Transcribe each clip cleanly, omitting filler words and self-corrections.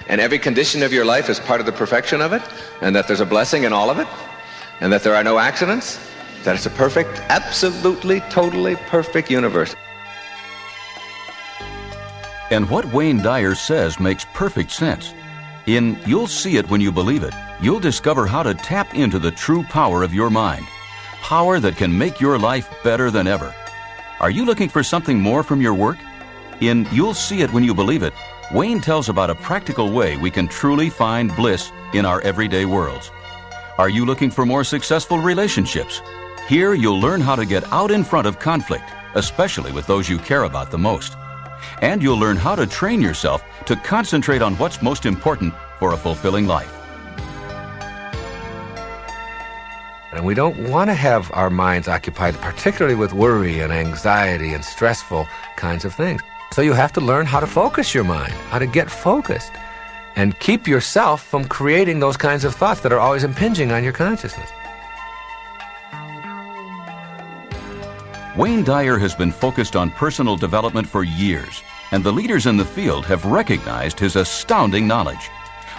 and every condition of your life is part of the perfection of it, and that there's a blessing in all of it, and that there are no accidents, that it's a perfect, absolutely, totally perfect universe. And what Wayne Dyer says makes perfect sense. In You'll See It When You Believe It, you'll discover how to tap into the true power of your mind. Power that can make your life better than ever. Are you looking for something more from your work? In You'll See It When You Believe It, Wayne tells about a practical way we can truly find bliss in our everyday worlds. Are you looking for more successful relationships? Here you'll learn how to get out in front of conflict, especially with those you care about the most. And you'll learn how to train yourself to concentrate on what's most important for a fulfilling life. And we don't want to have our minds occupied, particularly with worry and anxiety and stressful kinds of things. So you have to learn how to focus your mind, how to get focused, and keep yourself from creating those kinds of thoughts that are always impinging on your consciousness. Wayne Dyer has been focused on personal development for years, and the leaders in the field have recognized his astounding knowledge.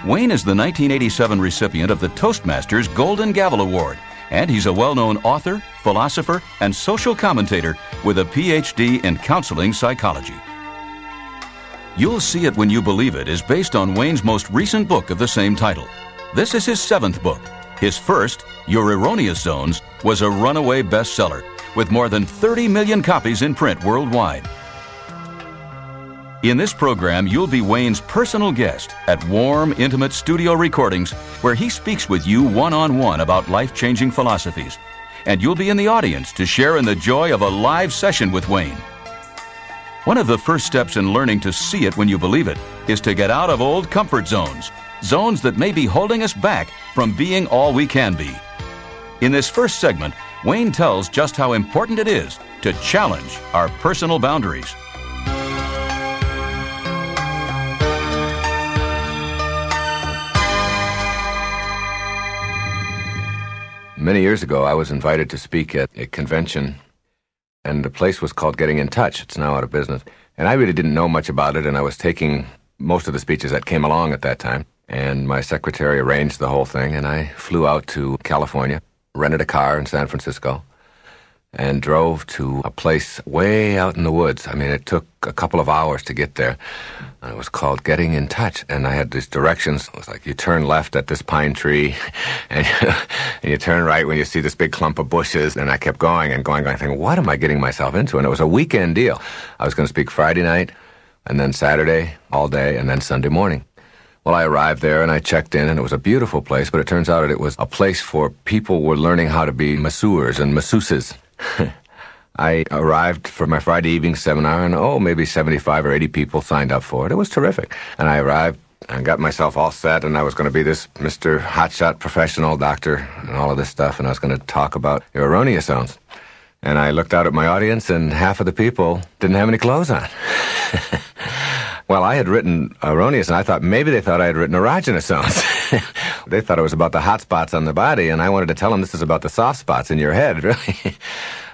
Wayne is the 1987 recipient of the Toastmasters Golden Gavel Award, and he's a well-known author, philosopher, and social commentator with a PhD in counseling psychology. You'll See It When You Believe It is based on Wayne's most recent book of the same title. This is his 7th book. His first, Your Erroneous Zones, was a runaway bestseller with more than 30 million copies in print worldwide. In this program, you'll be Wayne's personal guest at warm, intimate studio recordings where he speaks with you one-on-one about life-changing philosophies. And you'll be in the audience to share in the joy of a live session with Wayne. One of the first steps in learning to see it when you believe it is to get out of old comfort zones, zones that may be holding us back from being all we can be. In this first segment, Wayne tells just how important it is to challenge our personal boundaries. Many years ago, I was invited to speak at a convention, and the place was called Getting in Touch. It's now out of business. And I really didn't know much about it, and I was taking most of the speeches that came along at that time. And my secretary arranged the whole thing, and I flew out to California, rented a car in San Francisco, and drove to a place way out in the woods. I mean, it took a couple of hours to get there. And it was called Getting in Touch, and I had these directions. It was like, you turn left at this pine tree, and you turn right when you see this big clump of bushes. And I kept going and going, thinking, what am I getting myself into? And it was a weekend deal. I was going to speak Friday night, and then Saturday all day, and then Sunday morning. Well, I arrived there, and I checked in, and it was a beautiful place, but it turns out that it was a place for people who were learning how to be masseurs and masseuses. I arrived for my Friday evening seminar, and maybe 75 or 80 people signed up for it. It was terrific. And I arrived and got myself all set, and I was going to be this Mr. Hotshot professional doctor and all of this stuff, and I was going to talk about your erroneous zones. And I looked out at my audience, and half of the people didn't have any clothes on. Well, I had written erroneous, and I thought maybe they thought I had written erogenous zones. They thought it was about the hot spots on the body, and I wanted to tell them this is about the soft spots in your head, really.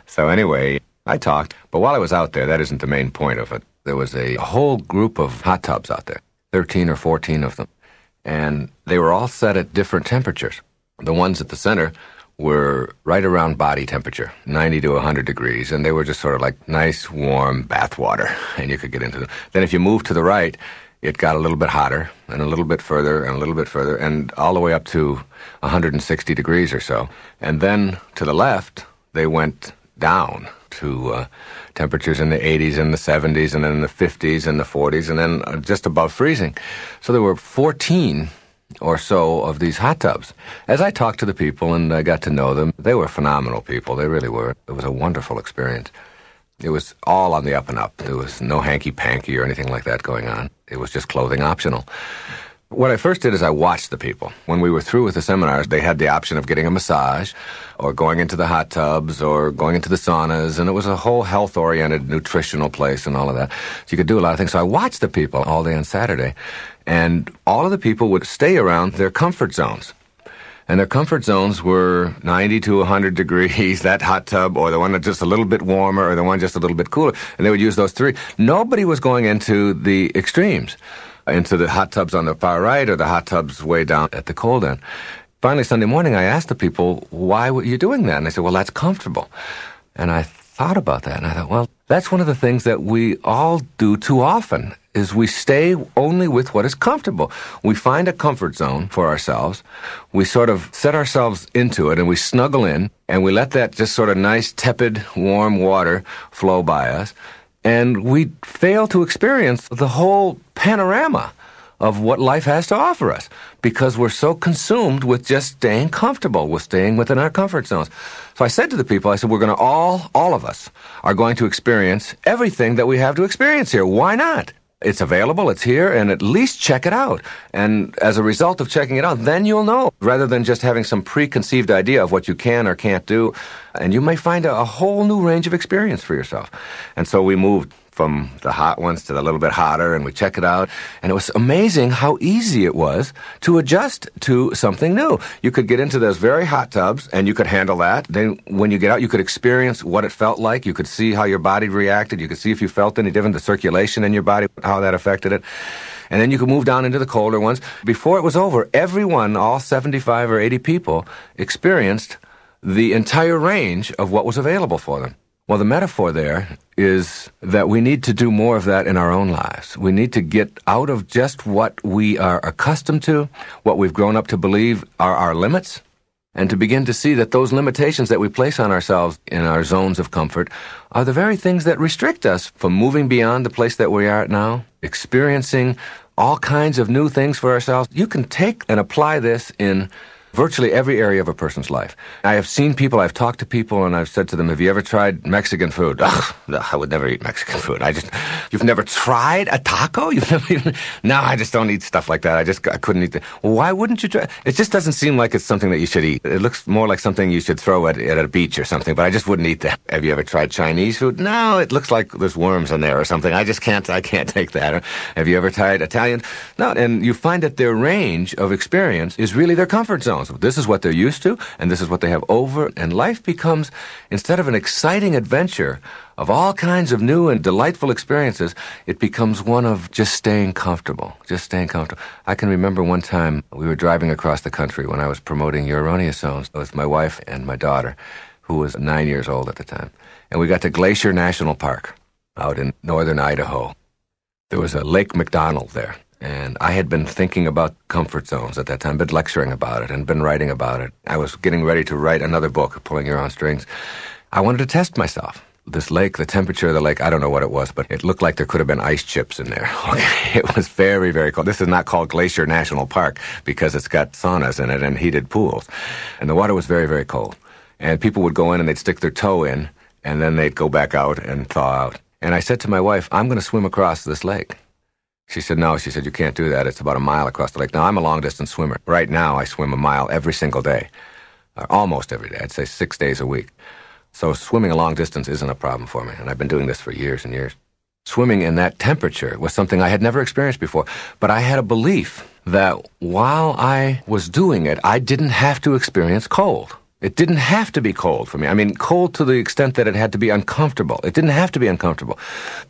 So anyway, I talked, but while I was out there, that isn't the main point of it. There was a whole group of hot tubs out there, 13 or 14 of them, and they were all set at different temperatures. The ones at the center were right around body temperature, 90 to 100 degrees, and they were just sort of like nice, warm bath water, and you could get into them. Then if you moved to the right, it got a little bit hotter, and a little bit further, and a little bit further, and all the way up to 160 degrees or so. And then to the left, they went down to temperatures in the 80s and the 70s, and then in the 50s and the 40s, and then just above freezing. So there were 14 or so of these hot tubs. As I talked to the people and I got to know them, they were phenomenal people. They really were. It was a wonderful experience. It was all on the up and up. There was no hanky-panky or anything like that going on. It was just clothing optional. What I first did is I watched the people. When we were through with the seminars, they had the option of getting a massage or going into the hot tubs or going into the saunas, and it was a whole health-oriented nutritional place and all of that. So you could do a lot of things. So I watched the people all day on Saturday, and all of the people would stay around their comfort zones. And their comfort zones were 90 to 100 degrees, that hot tub, or the one that's just a little bit warmer, or the one just a little bit cooler. And they would use those three. Nobody was going into the extremes. into the hot tubs on the far right or the hot tubs way down at the cold end. Finally, Sunday morning, I asked the people, why were you doing that? And they said, well, that's comfortable. And I thought about that, and I thought, well, that's one of the things that we all do too often, is we stay only with what is comfortable. We find a comfort zone for ourselves. We sort of set ourselves into it, and we snuggle in, and we let that just sort of nice, tepid, warm water flow by us. And we fail to experience the whole panorama of what life has to offer us because we're so consumed with just staying comfortable, with staying within our comfort zones. So I said to the people, I said, we're going to all of us are going to experience everything that we have to experience here. Why not? It's available, it's here, and at least check it out. And as a result of checking it out, then you'll know, rather than just having some preconceived idea of what you can or can't do. And you may find a whole new range of experience for yourself. And so we moved from the hot ones to the little bit hotter, and we check it out. And it was amazing how easy it was to adjust to something new. You could get into those very hot tubs, and you could handle that. Then when you get out, you could experience what it felt like. You could see how your body reacted. You could see if you felt any different, the circulation in your body, how that affected it. And then you could move down into the colder ones. Before it was over, everyone, all 75 or 80 people, experienced the entire range of what was available for them. Well, the metaphor there is that we need to do more of that in our own lives. We need to get out of just what we are accustomed to, what we've grown up to believe are our limits, and to begin to see that those limitations that we place on ourselves in our zones of comfort are the very things that restrict us from moving beyond the place that we are at now, experiencing all kinds of new things for ourselves. You can take and apply this in virtually every area of a person's life. I have seen people, I've talked to people, and I've said to them, have you ever tried Mexican food? Ugh, no, I would never eat Mexican food. You've never tried a taco? No, I just don't eat stuff like that. I couldn't eat that. Well, why wouldn't you try? It just doesn't seem like it's something that you should eat. It looks more like something you should throw at a beach or something, but I just wouldn't eat that. Have you ever tried Chinese food? No, it looks like there's worms in there or something. I can't take that. Or, have you ever tried Italian? No, and you find that their range of experience is really their comfort zone. This is what they're used to, and this is what they have over, and life becomes, instead of an exciting adventure of all kinds of new and delightful experiences, it becomes one of just staying comfortable, I can remember one time we were driving across the country when I was promoting your erroneous zones with my wife and my daughter, who was 9 years old at the time, and we got to Glacier National Park out in northern Idaho. There was a Lake McDonald there. And I had been thinking about comfort zones at that time, been lecturing about it and been writing about it. I was getting ready to write another book, Pulling Your Own Strings. I wanted to test myself. This lake, the temperature of the lake, I don't know what it was, but it looked like there could have been ice chips in there. It was very, very cold. This is not called Glacier National Park because it's got saunas in it and heated pools. And the water was very, very cold. And people would go in and they'd stick their toe in, and then they'd go back out and thaw out. And I said to my wife, I'm going to swim across this lake. She said, no. She said, you can't do that. It's about a mile across the lake. Now, I'm a long-distance swimmer. Right now, I swim a mile every single day, almost every day. I'd say 6 days a week. So swimming a long distance isn't a problem for me, and I've been doing this for years and years. Swimming in that temperature was something I had never experienced before, but I had a belief that while I was doing it, I didn't have to experience cold. It didn't have to be cold for me. I mean, cold to the extent that it had to be uncomfortable. It didn't have to be uncomfortable.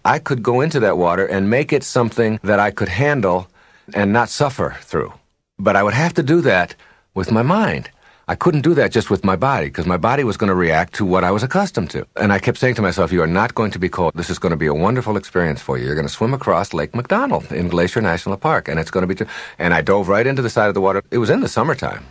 I could go into that water and make it something that I could handle and not suffer through. But I would have to do that with my mind. I couldn't do that just with my body, because my body was going to react to what I was accustomed to. And I kept saying to myself, you are not going to be cold. This is going to be a wonderful experience for you. You're going to swim across Lake McDonald in Glacier National Park, and it's going to be... And I dove right into the side of the water. It was in the summertime.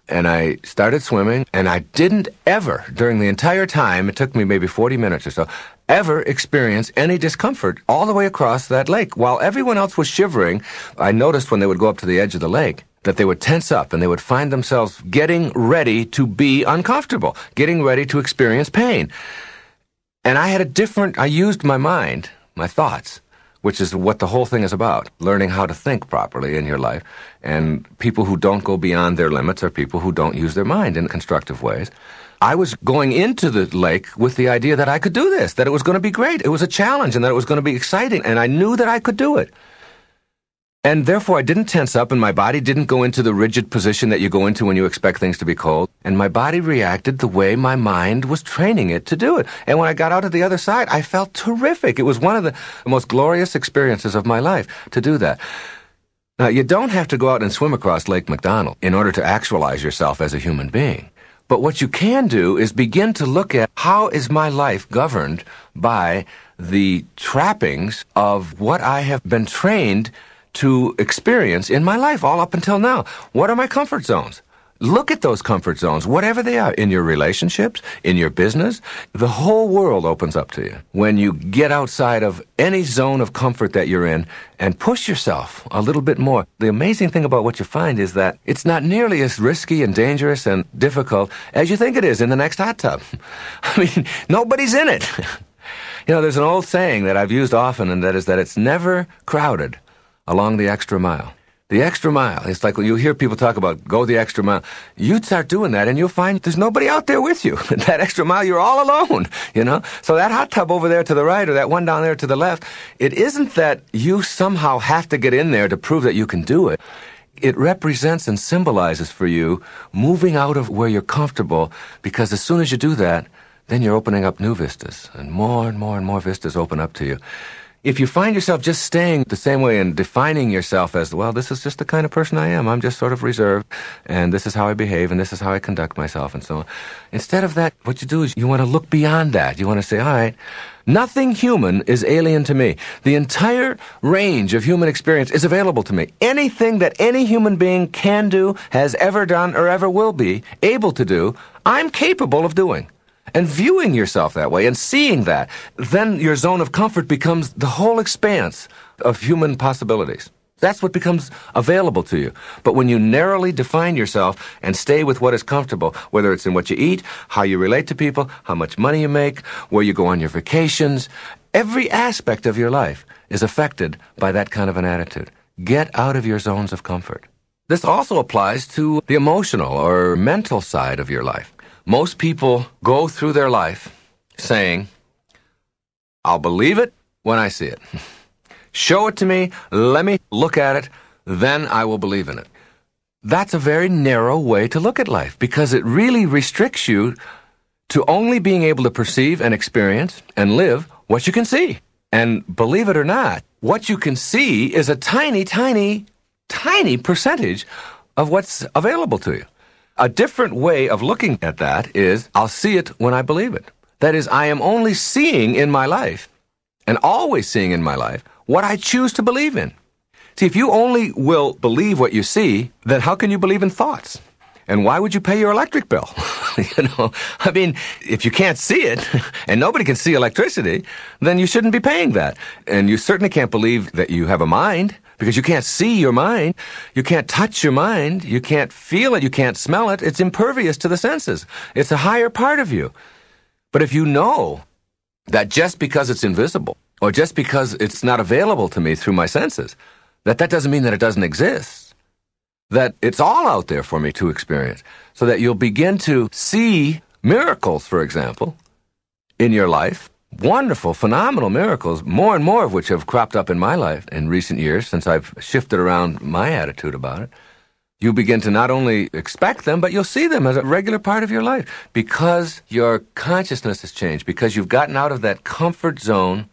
And I started swimming, and I didn't ever, during the entire time, it took me maybe 40 minutes or so, ever experience any discomfort all the way across that lake. While everyone else was shivering, I noticed when they would go up to the edge of the lake that they would tense up and they would find themselves getting ready to be uncomfortable, getting ready to experience pain. And I used my mind, my thoughts, which is what the whole thing is about, learning how to think properly in your life. And people who don't go beyond their limits are people who don't use their mind in constructive ways. I was going into the lake with the idea that I could do this, that it was going to be great. It was a challenge and that it was going to be exciting, and I knew that I could do it. And therefore, I didn't tense up, and my body didn't go into the rigid position that you go into when you expect things to be cold. And my body reacted the way my mind was training it to do it. And when I got out of the other side, I felt terrific. It was one of the most glorious experiences of my life to do that. Now, you don't have to go out and swim across Lake McDonald in order to actualize yourself as a human being. But what you can do is begin to look at how is my life governed by the trappings of what I have been trained to experience in my life all up until now. What are my comfort zones? Look at those comfort zones, whatever they are, in your relationships, in your business. The whole world opens up to you when you get outside of any zone of comfort that you're in and push yourself a little bit more. The amazing thing about what you find is that it's not nearly as risky and dangerous and difficult as you think it is in the next hot tub. I mean, nobody's in it. You know, there's an old saying that I've used often, and that is that it's never crowded along the extra mile. The extra mile. It's like when you hear people talk about go the extra mile. You start doing that and you'll find there's nobody out there with you. That extra mile, you're all alone, you know? So that hot tub over there to the right or that one down there to the left, it isn't that you somehow have to get in there to prove that you can do it. It represents and symbolizes for you moving out of where you're comfortable, because as soon as you do that, then you're opening up new vistas, and more and more and more vistas open up to you. If you find yourself just staying the same way and defining yourself as, well, this is just the kind of person I am, I'm just sort of reserved, and this is how I behave, and this is how I conduct myself, and so on. Instead of that, what you do is you want to look beyond that. You want to say, all right, nothing human is alien to me. The entire range of human experience is available to me. Anything that any human being can do, has ever done, or ever will be able to do, I'm capable of doing. And viewing yourself that way and seeing that, then your zone of comfort becomes the whole expanse of human possibilities. That's what becomes available to you. But when you narrowly define yourself and stay with what is comfortable, whether it's in what you eat, how you relate to people, how much money you make, where you go on your vacations, every aspect of your life is affected by that kind of an attitude. Get out of your zones of comfort. This also applies to the emotional or mental side of your life. Most people go through their life saying, I'll believe it when I see it. Show it to me, let me look at it, then I will believe in it. That's a very narrow way to look at life, because it really restricts you to only being able to perceive and experience and live what you can see. And believe it or not, what you can see is a tiny, tiny, tiny percentage of what's available to you. A different way of looking at that is, I'll see it when I believe it. That is, I am only seeing in my life, and always seeing in my life, what I choose to believe in. See, if you only will believe what you see, then how can you believe in thoughts? And why would you pay your electric bill? You know, I mean, if you can't see it, and nobody can see electricity, then you shouldn't be paying that. And you certainly can't believe that you have a mind, because you can't see your mind, you can't touch your mind, you can't feel it, you can't smell it. It's impervious to the senses. It's a higher part of you. But if you know that just because it's invisible, or just because it's not available to me through my senses, that doesn't mean that it doesn't exist, that it's all out there for me to experience, so that you'll begin to see miracles, for example, in your life. Wonderful, phenomenal miracles, more and more of which have cropped up in my life in recent years since I've shifted around my attitude about it. You begin to not only expect them, but you'll see them as a regular part of your life, because your consciousness has changed, because you've gotten out of that comfort zone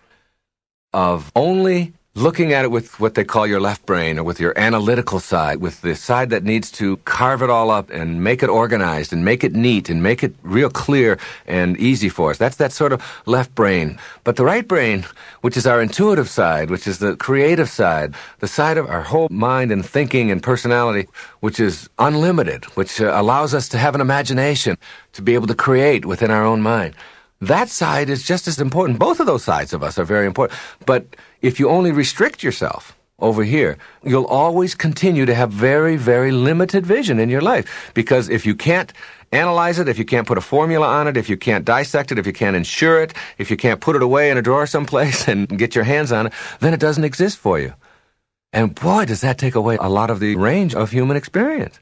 of only looking at it with what they call your left brain, or with your analytical side, with the side that needs to carve it all up and make it organized and make it neat and make it real clear and easy for us. That's that sort of left brain. But the right brain, which is our intuitive side, which is the creative side, the side of our whole mind and thinking and personality, which is unlimited, which allows us to have an imagination, to be able to create within our own mind. That side is just as important. Both of those sides of us are very important. But if you only restrict yourself over here, you'll always continue to have very, very limited vision in your life. Because if you can't analyze it, if you can't put a formula on it, if you can't dissect it, if you can't insure it, if you can't put it away in a drawer someplace and get your hands on it, then it doesn't exist for you. And boy, does that take away a lot of the range of human experience.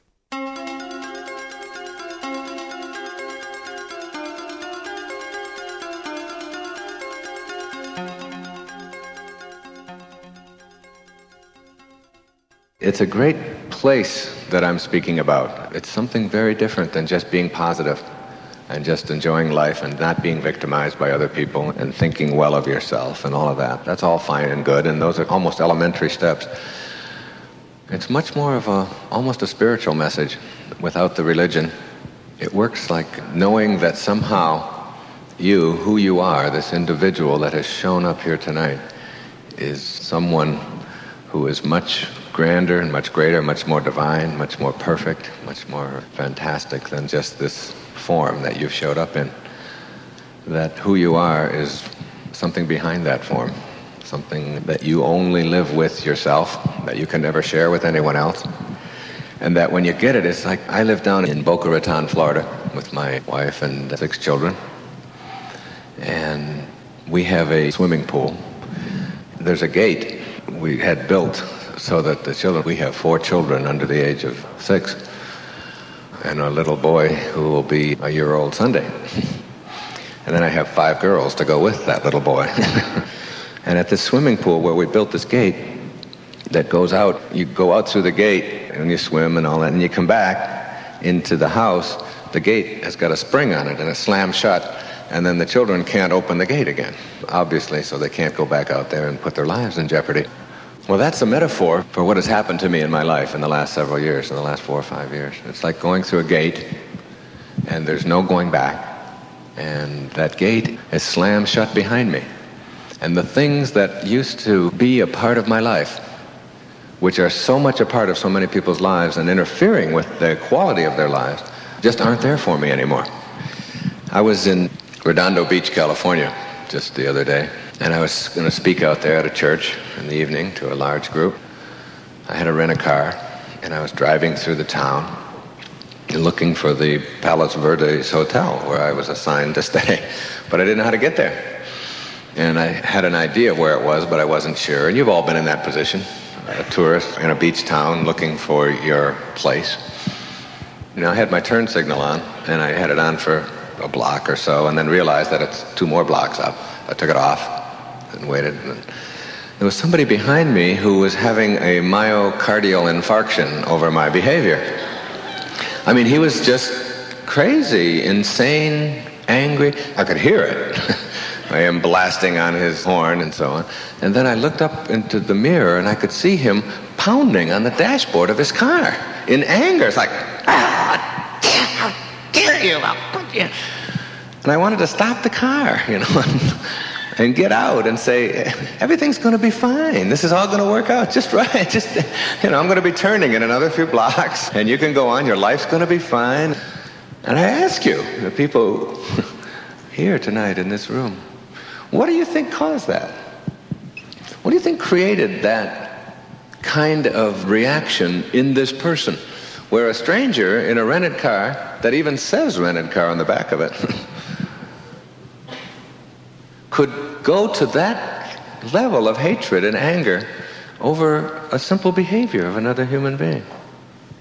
It's a great place that I'm speaking about. It's something very different than just being positive and just enjoying life and not being victimized by other people and thinking well of yourself and all of that. That's all fine and good, and those are almost elementary steps. It's much more of almost a spiritual message without the religion. It works like knowing that somehow you, who you are, this individual that has shown up here tonight, is someone who is much grander and much greater, much more divine, much more perfect, much more fantastic than just this form that you've showed up in. That who you are is something behind that form, something that you only live with yourself, that you can never share with anyone else. And that when you get it, it's like, I live down in Boca Raton, Florida, with my wife and 6 children. And we have a swimming pool. There's a gate we had built so that the children, we have 4 children under the age of 6, and a little boy who will be a year-old Sunday. And then I have 5 girls to go with that little boy. And at this swimming pool where we built this gate that goes out, you go out through the gate and you swim and all that, and you come back into the house. The gate has got a spring on it and it slams shut, and then the children can't open the gate again, obviously, so they can't go back out there and put their lives in jeopardy. Well, that's a metaphor for what has happened to me in my life in the last several years, in the last 4 or 5 years. It's like going through a gate and there's no going back. And that gate is slammed shut behind me. And the things that used to be a part of my life, which are so much a part of so many people's lives and interfering with the quality of their lives, just aren't there for me anymore. I was in Redondo Beach, California, just the other day, and I was going to speak out there at a church in the evening to a large group. I had to rent a car, and I was driving through the town, looking for the Palos Verdes Hotel where I was assigned to stay, but I didn't know how to get there. And I had an idea where it was, but I wasn't sure. And you've all been in that position, a tourist in a beach town looking for your place. You know, I had my turn signal on, and I had it on for a block or so, and then realized that it's 2 more blocks up. I took it off and waited. And there was somebody behind me who was having a myocardial infarction over my behavior. I mean, he was just crazy, insane, angry. I could hear it. I am blasting on his horn and so on. And then I looked up into the mirror and I could see him pounding on the dashboard of his car in anger. It's like, how dare you, I'll put you. And I wanted to stop the car, you know, and get out and say, everything's going to be fine. This is all going to work out just right. Just, you know, I'm going to be turning in another few blocks, and you can go on. Your life's going to be fine. And I ask you, the people here tonight in this room, what do you think caused that? What do you think created that kind of reaction in this person, where a stranger in a rented car, that even says rented car on the back of it, could go to that level of hatred and anger over a simple behavior of another human being,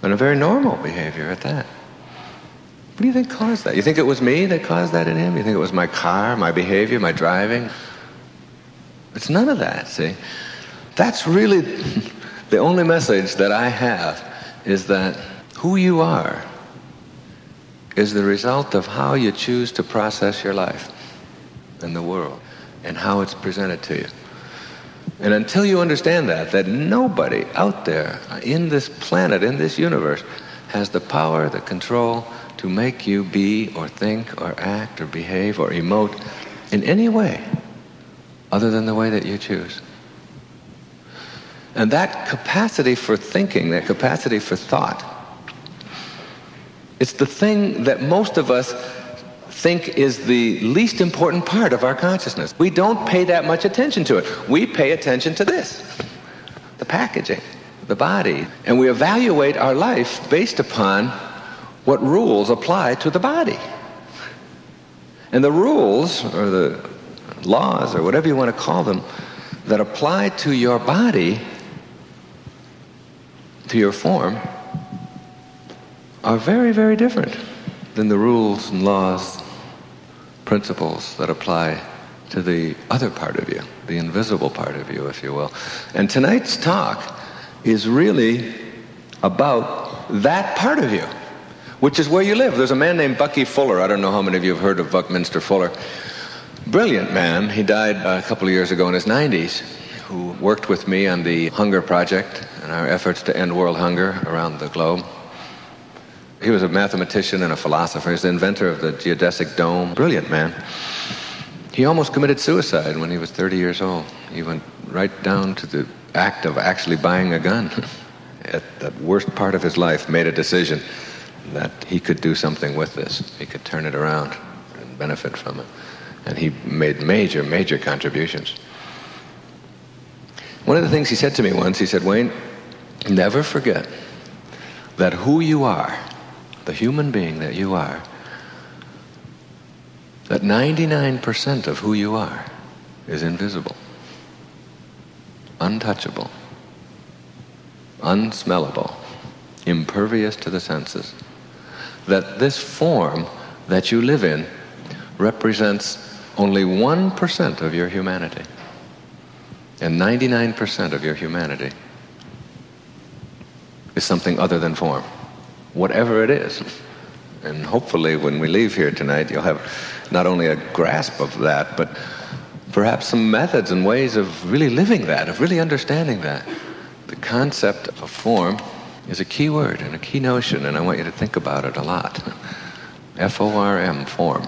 and a very normal behavior at that? What do you think caused that? You think it was me that caused that in him? You think it was my car, my behavior, my driving? It's none of that, see? That's really the only message that I have, is that who you are is the result of how you choose to process your life and the world, and how it's presented to you. And until you understand that nobody out there in this planet, in this universe, has the power, the control to make you be or think or act or behave or emote in any way other than the way that you choose. And that capacity for thinking, that capacity for thought, it's the thing that most of us think is the least important part of our consciousness. We don't pay that much attention to it. We pay attention to this, the packaging, the body, and we evaluate our life based upon what rules apply to the body. And the rules, or the laws, or whatever you want to call them, that apply to your body, to your form, are very, very different than the rules and laws, principles that apply to the other part of you, the invisible part of you, if you will. And tonight's talk is really about that part of you, which is where you live. There's a man named Bucky Fuller. I don't know how many of you have heard of Buckminster Fuller. Brilliant man. He died a couple of years ago in his 90s, who worked with me on the Hunger Project in our efforts to end world hunger around the globe. He was a mathematician and a philosopher. He's the inventor of the geodesic dome. Brilliant man. He almost committed suicide when he was 30 years old. He went right down to the act of actually buying a gun. At the worst part of his life, made a decision that he could do something with this. He could turn it around and benefit from it. And he made major, major contributions. One of the things he said to me once, he said, Wayne, never forget that who you are, the human being that you are, that 99% of who you are is invisible, untouchable, unsmellable, impervious to the senses. That this form that you live in represents only 1% of your humanity. And 99% of your humanity is something other than form, whatever it is. And hopefully when we leave here tonight, you'll have not only a grasp of that, but perhaps some methods and ways of really living that, of really understanding that. The concept of form is a key word and a key notion, and I want you to think about it a lot. F-O-R-M, form,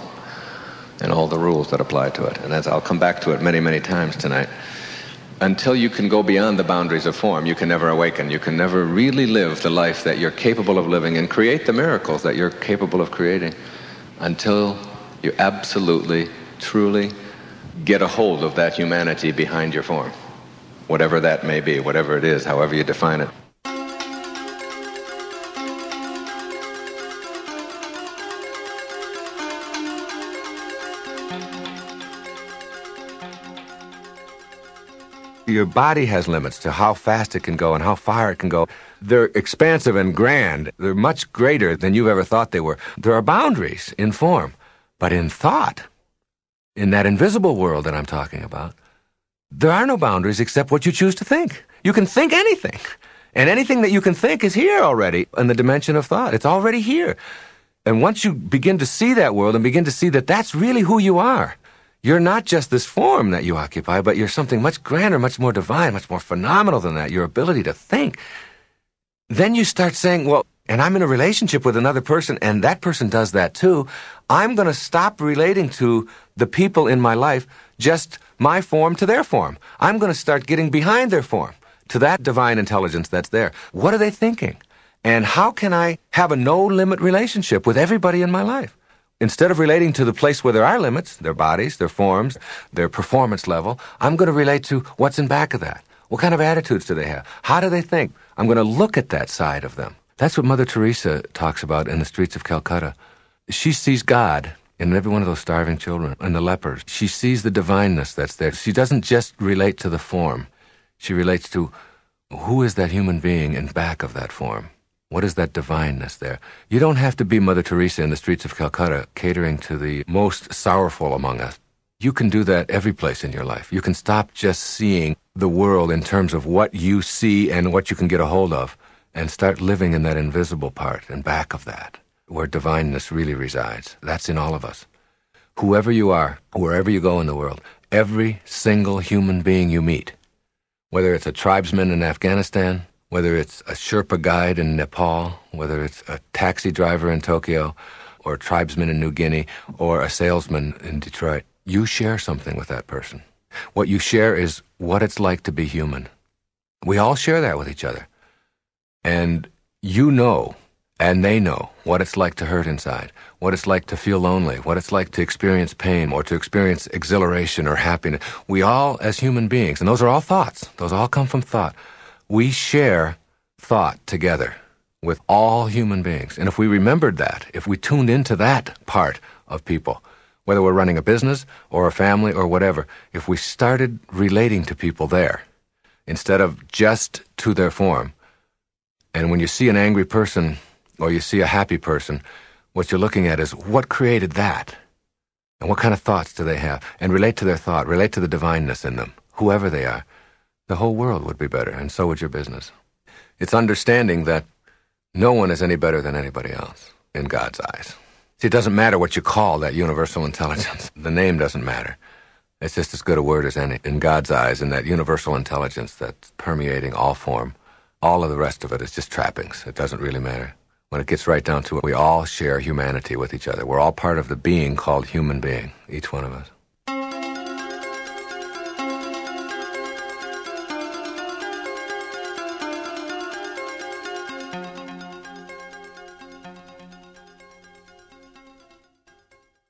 and all the rules that apply to it. And as I'll come back to it many, many times tonight, until you can go beyond the boundaries of form, you can never awaken. You can never really live the life that you're capable of living and create the miracles that you're capable of creating until you absolutely, truly get a hold of that humanity behind your form. Whatever that may be, whatever it is, however you define it. Your body has limits to how fast it can go and how far it can go. They're expansive and grand. They're much greater than you've ever thought they were. There are boundaries in form, but in thought, in that invisible world that I'm talking about, there are no boundaries except what you choose to think. You can think anything, and anything that you can think is here already in the dimension of thought. It's already here. And once you begin to see that world and begin to see that that's really who you are, you're not just this form that you occupy, but you're something much grander, much more divine, much more phenomenal than that, your ability to think. Then you start saying, well, and I'm in a relationship with another person, and that person does that too. I'm going to stop relating to the people in my life, just my form to their form. I'm going to start getting behind their form, to that divine intelligence that's there. What are they thinking? And how can I have a no-limit relationship with everybody in my life? Instead of relating to the place where there are limits, their bodies, their forms, their performance level, I'm going to relate to what's in back of that. What kind of attitudes do they have? How do they think? I'm going to look at that side of them. That's what Mother Teresa talks about in the streets of Calcutta. She sees God in every one of those starving children and the lepers. She sees the divineness that's there. She doesn't just relate to the form. She relates to who is that human being in back of that form. What is that divineness there? You don't have to be Mother Teresa in the streets of Calcutta catering to the most sorrowful among us. You can do that every place in your life. You can stop just seeing the world in terms of what you see and what you can get a hold of and start living in that invisible part and back of that, where divineness really resides. That's in all of us. Whoever you are, wherever you go in the world, every single human being you meet, whether it's a tribesman in Afghanistan, whether it's a Sherpa guide in Nepal, whether it's a taxi driver in Tokyo, or a tribesman in New Guinea, or a salesman in Detroit, you share something with that person. What you share is what it's like to be human. We all share that with each other. And you know, and they know, what it's like to hurt inside, what it's like to feel lonely, what it's like to experience pain, or to experience exhilaration or happiness. We all, as human beings, and those are all thoughts, those all come from thought, we share thought together with all human beings. And if we remembered that, if we tuned into that part of people, whether we're running a business or a family or whatever, if we started relating to people there, instead of just to their form, and when you see an angry person or you see a happy person, what you're looking at is what created that? And what kind of thoughts do they have? And relate to their thought, relate to the divineness in them, whoever they are. The whole world would be better, and so would your business. It's understanding that no one is any better than anybody else in God's eyes. See, it doesn't matter what you call that universal intelligence. The name doesn't matter. It's just as good a word as any in God's eyes, in that universal intelligence that's permeating all form, All of the rest of it is just trappings. It doesn't really matter. When it gets right down to it, we all share humanity with each other. We're all part of the being called human being, each one of us.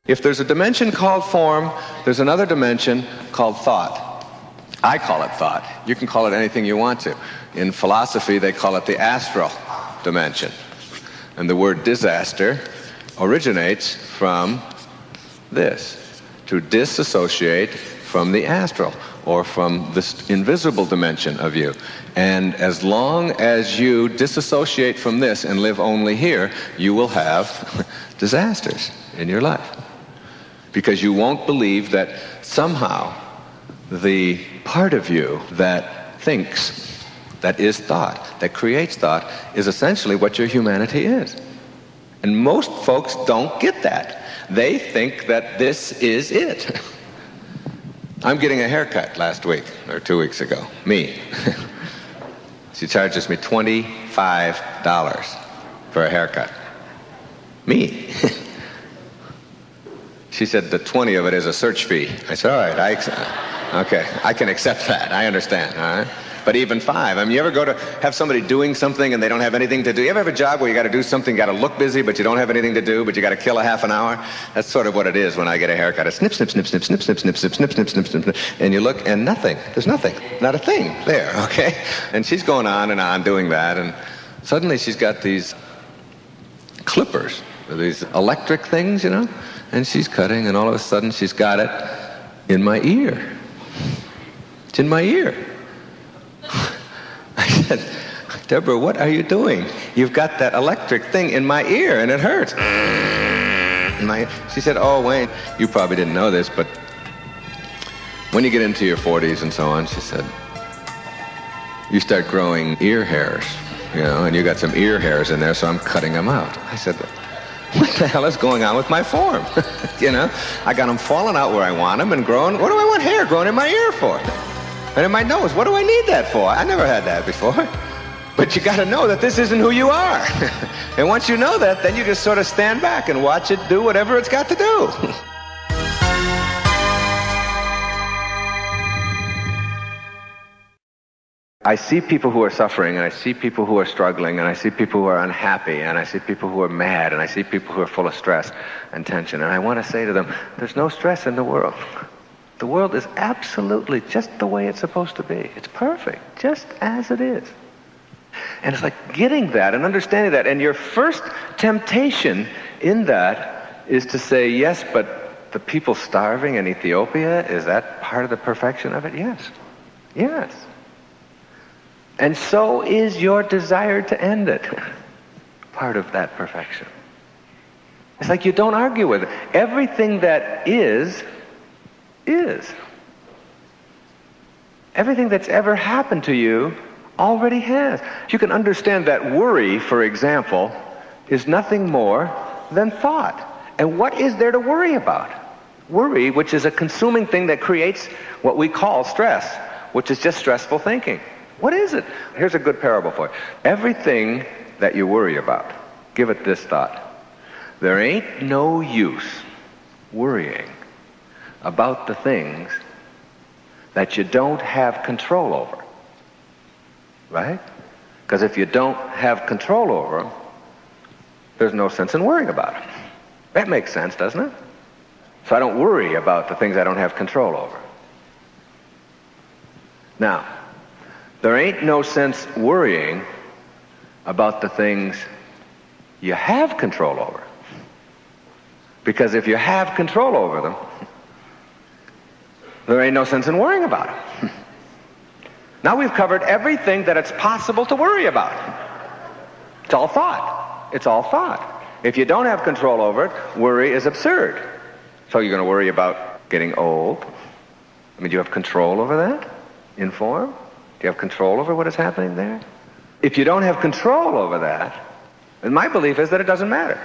If there's a dimension called form, there's another dimension called thought. I call it thought. You can call it anything you want to. In philosophy, they call it the astral dimension. And the word disaster originates from this, to disassociate from the astral, or from this invisible dimension of you. And as long as you disassociate from this and live only here, you will have disasters in your life. Because you won't believe that somehow the part of you that thinks, that is thought, that creates thought, is essentially what your humanity is. And most folks don't get that. They think that this is it. I'm getting a haircut last week, or 2 weeks ago. Me. She charges me $25 for a haircut. Me. She said the 20 of it is a search fee. I said, all right, okay, I can accept that. I understand, all right? But even $5. You ever go to have somebody doing something and they don't have anything to do? You ever have a job where you got to do something, you got to look busy, but you don't have anything to do, but you got to kill a half an hour? That's sort of what it is when I get a haircut. It's snip, snip, snip, snip, snip, snip, snip, snip, snip, snip, snip, snip, snip, and you look and nothing. There's nothing. Not a thing there, okay? And she's going on and on doing that, and suddenly she's got these clippers, these electric things, and she's cutting, and all of a sudden she's got it in my ear. It's in my ear. I said, Deborah, what are you doing? You've got that electric thing in my ear, and it hurts. She said, oh, Wayne, you probably didn't know this, but when you get into your 40s and so on, she said, you start growing ear hairs, and you got some ear hairs in there, so I'm cutting them out. I said, what the hell is going on with my form? I got them falling out where I want them and growing. What do I want hair growing in my ear for? And in my nose, what do I need that for? I never had that before. But you got to know that this isn't who you are. And once you know that, then you just sort of stand back and watch it do whatever it's got to do. I see people who are suffering, and I see people who are struggling, and I see people who are unhappy, and I see people who are mad, and I see people who are full of stress and tension. And I want to say to them, there's no stress in the world. The world is absolutely just the way it's supposed to be. It's perfect, just as it is. And it's like getting that and understanding that. And your first temptation in that is to say, yes, but the people starving in Ethiopia, is that part of the perfection of it? Yes. Yes. And so is your desire to end it part of that perfection. It's like you don't argue with it. Everything that is. Everything that's ever happened to you already has. You can understand that worry, for example, is nothing more than thought. And what is there to worry about? Worry, which is a consuming thing that creates what we call stress, which is just stressful thinking. What is it? Here's a good parable for you. Everything that you worry about, give it this thought. There ain't no use worrying about the things that you don't have control over. Right? Because if you don't have control over them, there's no sense in worrying about them. That makes sense, doesn't it? So I don't worry about the things I don't have control over. Now, there ain't no sense worrying about the things you have control over. Because if you have control over them, there ain't no sense in worrying about them. Now we've covered everything that it's possible to worry about. It's all thought. It's all thought. If you don't have control over it, worry is absurd. So you're going to worry about getting old? Do you have control over that? In form? Do you have control over what is happening there? If you don't have control over that, then my belief is that it doesn't matter.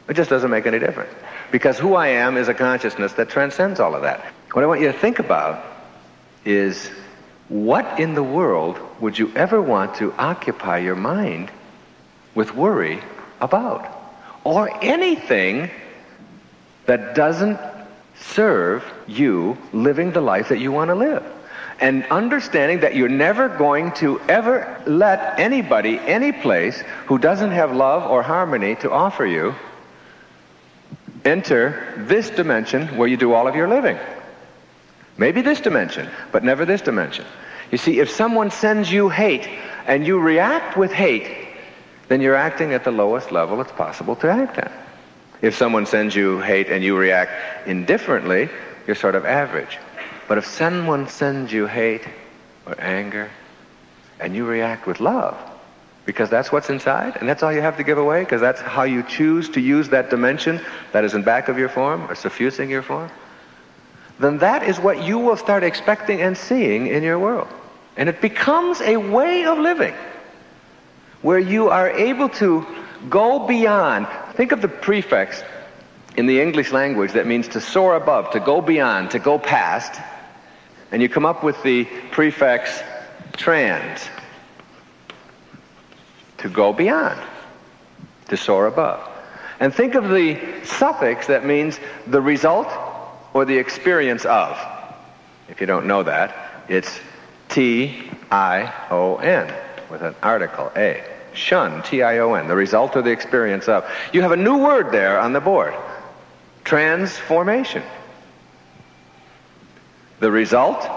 It just doesn't make any difference. Because who I am is a consciousness that transcends all of that. What I want you to think about is What in the world would you ever want to occupy your mind with worry about? Or anything that doesn't serve you living the life that you want to live. And understanding that you're never going to ever let anybody, any place, who doesn't have love or harmony to offer you, enter this dimension where you do all of your living. Maybe this dimension, but never this dimension. You see, if someone sends you hate and you react with hate, then you're acting at the lowest level it's possible to act at. If someone sends you hate and you react indifferently, you're sort of average. But if someone sends you hate or anger and you react with love, because that's what's inside and that's all you have to give away, because that's how you choose to use that dimension that is in back of your form or suffusing your form, then that is what you will start expecting and seeing in your world. And it becomes a way of living where you are able to go beyond. Think of the prefix in the English language that means to soar above, to go beyond, to go past. And you come up with the prefix trans, to go beyond, to soar above. And think of the suffix that means the result or the experience of. If you don't know that, it's T-I-O-N with an article, A. Shun, T-I-O-N, the result or the experience of. You have a new word there on the board. Transformation. The result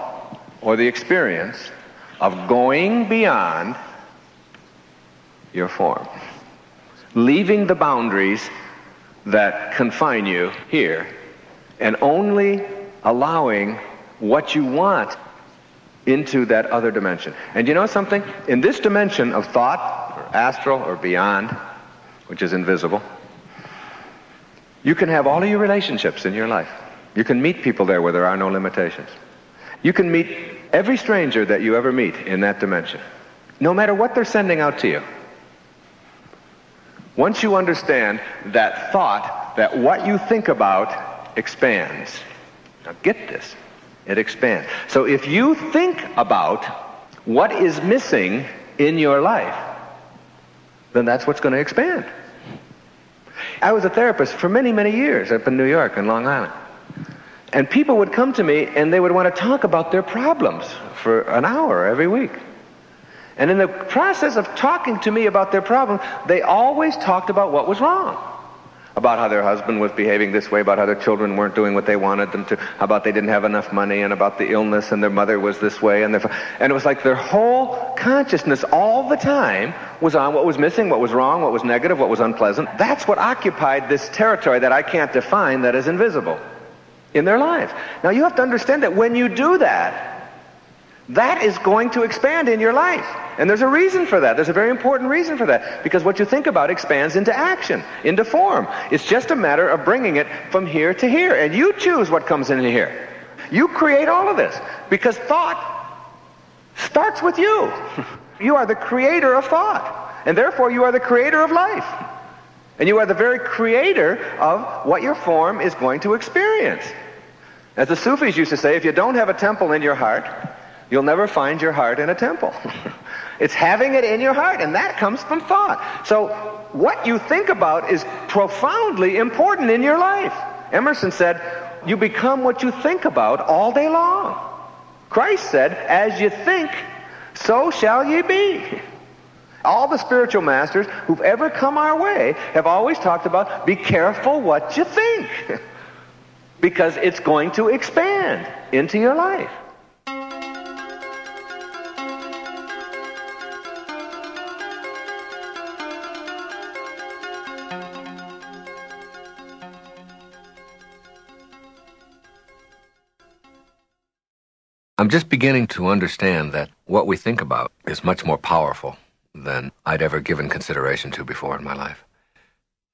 or the experience of going beyond your form. Leaving the boundaries that confine you here and only allowing what you want into that other dimension. And you know something? In this dimension of thought, or astral, or beyond, which is invisible, you can have all of your relationships in your life. You can meet people there where there are no limitations. You can meet every stranger that you ever meet in that dimension, no matter what they're sending out to you. Once you understand that thought, that what you think about expands. Now get this. It expands. So if you think about what is missing in your life, then that's what's going to expand. I was a therapist for many, many years up in New York and Long Island. And people would come to me and they would want to talk about their problems for an hour every week. And in the process of talking to me about their problem, they always talked about what was wrong. About how their husband was behaving this way, about how their children weren't doing what they wanted them to, about they didn't have enough money, and about the illness, and their mother was this way, and it was like their whole consciousness all the time was on what was missing, what was wrong, what was negative, what was unpleasant. That's what occupied this territory that I can't define, that is invisible in their lives. Now you have to understand that when you do that, that is going to expand in your life. And there's a reason for that. There's a very important reason for that. Because what you think about expands into action, into form. It's just a matter of bringing it from here to here. And you choose what comes in here. You create all of this. Because thought starts with you. You are the creator of thought. And therefore you are the creator of life. And you are the very creator of what your form is going to experience. As the Sufis used to say, if you don't have a temple in your heart, you'll never find your heart in a temple. It's having it in your heart, and that comes from thought. So what you think about is profoundly important in your life. Emerson said, you become what you think about all day long. Christ said, as you think, so shall ye be. All the spiritual masters who've ever come our way have always talked about, be careful what you think, because it's going to expand into your life. I'm just beginning to understand that what we think about is much more powerful than I'd ever given consideration to before in my life.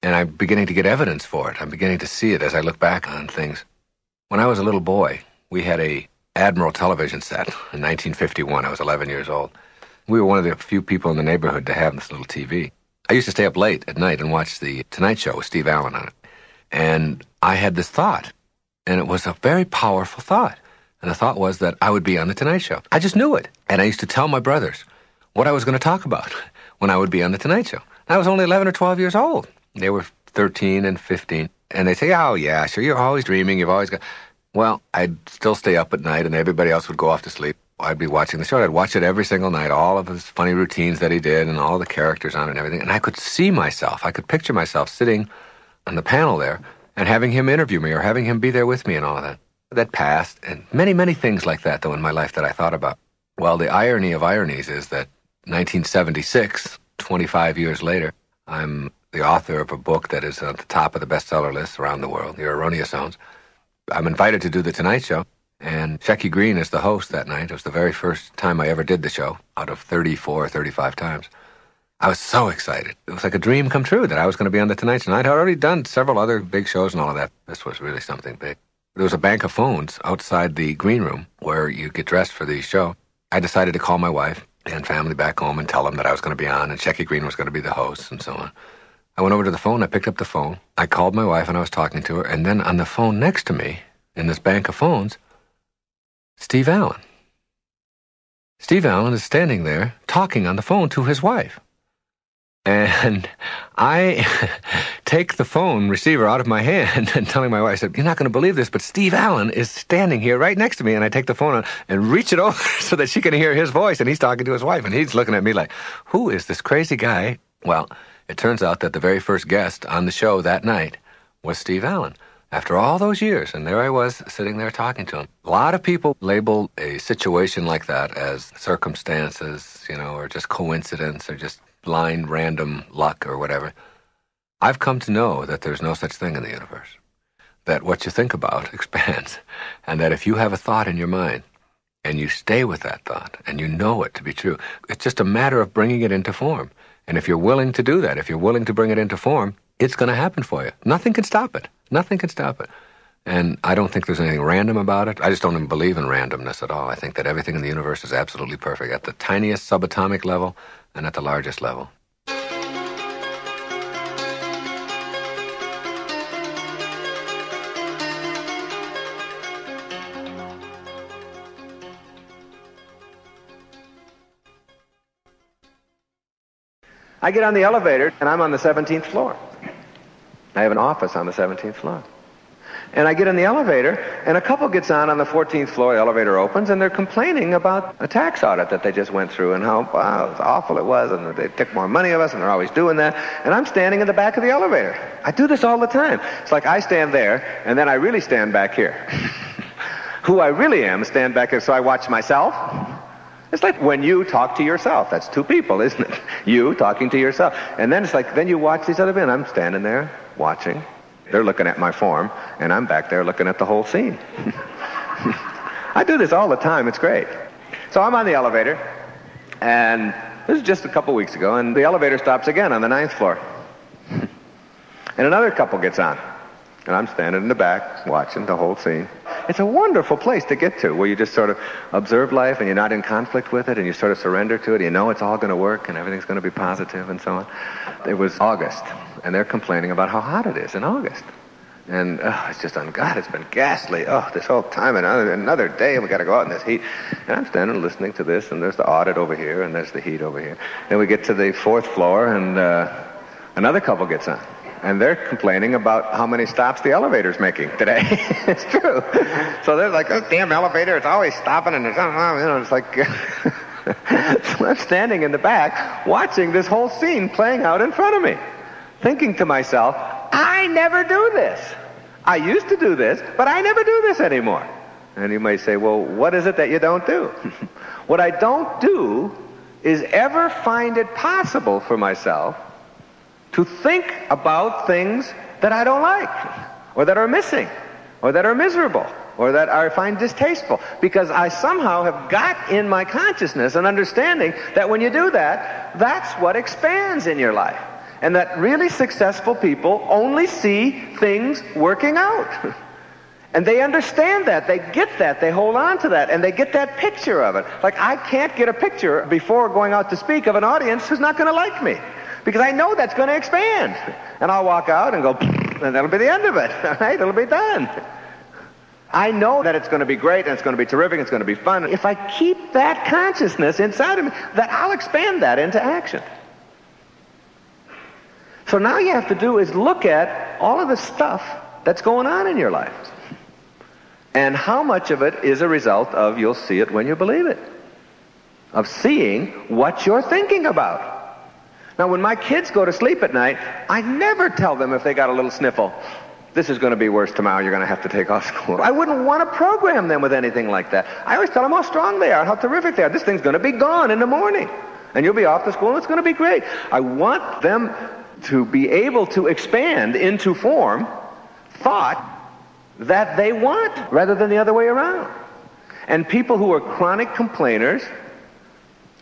And I'm beginning to get evidence for it. I'm beginning to see it as I look back on things. When I was a little boy, we had a Admiral television set in 1951. I was 11 years old. We were one of the few people in the neighborhood to have this little TV. I used to stay up late at night and watch the Tonight Show with Steve Allen on it. And I had this thought, and it was a very powerful thought. And the thought was that I would be on The Tonight Show. I just knew it. And I used to tell my brothers what I was going to talk about when I would be on The Tonight Show. I was only 11 or 12 years old. They were 13 and 15. And they say, oh, yeah, sure, you're always dreaming. You've always got... Well, I'd still stay up at night, and everybody else would go off to sleep. I'd be watching the show. I'd watch it every single night, all of his funny routines that he did and all the characters on it and everything. And I could see myself. I could picture myself sitting on the panel there and having him interview me or having him be there with me and all of that. That passed, and many, many things like that, though, in my life that I thought about. Well, the irony of ironies is that 1976, 25 years later, I'm the author of a book that is at the top of the bestseller list around the world, The Erroneous Zones. I'm invited to do The Tonight Show, and Shecky Greene is the host that night. It was the very first time I ever did the show, out of 34 or 35 times. I was so excited. It was like a dream come true that I was going to be on The Tonight Show. And I'd already done several other big shows and all of that. This was really something big. There was a bank of phones outside the green room where you get dressed for the show. I decided to call my wife and family back home and tell them that I was going to be on, and Shecky Greene was going to be the host and so on. I went over to the phone, I picked up the phone, I called my wife and I was talking to her, and then on the phone next to me, in this bank of phones, Steve Allen. Steve Allen is standing there talking on the phone to his wife. And I take the phone receiver out of my hand and telling my wife, I said, you're not going to believe this, but Steve Allen is standing here right next to me. And I take the phone out and reach it over so that she can hear his voice. And he's talking to his wife. And he's looking at me like, who is this crazy guy? Well, it turns out that the very first guest on the show that night was Steve Allen. After all those years, and there I was sitting there talking to him. A lot of people label a situation like that as circumstances, or just coincidence or just blind random luck or whatever. I've come to know that there's no such thing in the universe. That what you think about expands. And that if you have a thought in your mind and you stay with that thought and you know it to be true, it's just a matter of bringing it into form. And if you're willing to do that, if you're willing to bring it into form, it's going to happen for you. Nothing can stop it. Nothing can stop it. And I don't think there's anything random about it. I just don't even believe in randomness at all. I think that everything in the universe is absolutely perfect at the tiniest subatomic level and at the largest level. I get on the elevator, and I'm on the 17th floor. I have an office on the 17th floor. And I get in the elevator, and a couple gets on the 14th floor. The elevator opens, and they're complaining about a tax audit that they just went through and how awful it was, and they took more money of us, and they're always doing that. And I'm standing in the back of the elevator. I do this all the time. It's like I stand there, and then I really stand back here. Who I really am, stand back here, so I watch myself. It's like when you talk to yourself. That's two people, isn't it? You talking to yourself. And then it's like, then you watch these other men. I'm standing there watching. They're looking at my form, and I'm back there looking at the whole scene. I do this all the time. It's great. So I'm on the elevator, and this is just a couple weeks ago, and the elevator stops again on the 9th floor. And another couple gets on, and I'm standing in the back watching the whole scene. It's a wonderful place to get to, where you just sort of observe life and you're not in conflict with it and you sort of surrender to it. You know it's all going to work and everything's going to be positive and so on. It was August, and they're complaining about how hot it is in August. And it's just, God, it's been ghastly. This whole time, another day, and we got to go out in this heat. And I'm standing listening to this, and there's the audit over here, and there's the heat over here. Then we get to the 4th floor, and another couple gets on. And they're complaining about how many stops the elevator's making today. It's true. So they're like, oh, damn elevator, it's always stopping, and it's like... So I'm standing in the back watching this whole scene playing out in front of me, thinking to myself, I never do this. I used to do this, but I never do this anymore. And you may say, well, what is it that you don't do? What I don't do is ever find it possible for myself to think about things that I don't like, or that are missing, or that are miserable, or that I find distasteful, because I somehow have got in my consciousness an understanding that when you do that, that's what expands in your life. And that really successful people only see things working out. And they understand that, they get that, they hold on to that, and they get that picture of it. Like, I can't get a picture before going out to speak of an audience who's not going to like me, because I know that's going to expand. And I'll walk out and go, and that'll be the end of it, right? It'll be done. I know that it's going to be great and it's going to be terrific, it's going to be fun. If I keep that consciousness inside of me, that I'll expand that into action. So now you have to do is look at all of the stuff that's going on in your life. And how much of it is a result of you'll see it when you believe it. Of seeing what you're thinking about. Now when my kids go to sleep at night, I never tell them if they got a little sniffle, this is going to be worse tomorrow, you're going to have to take off school. I wouldn't want to program them with anything like that. I always tell them how strong they are, how terrific they are. This thing's going to be gone in the morning. And you'll be off to school and it's going to be great. I want them to be able to expand into form thought that they want rather than the other way around. And people who are chronic complainers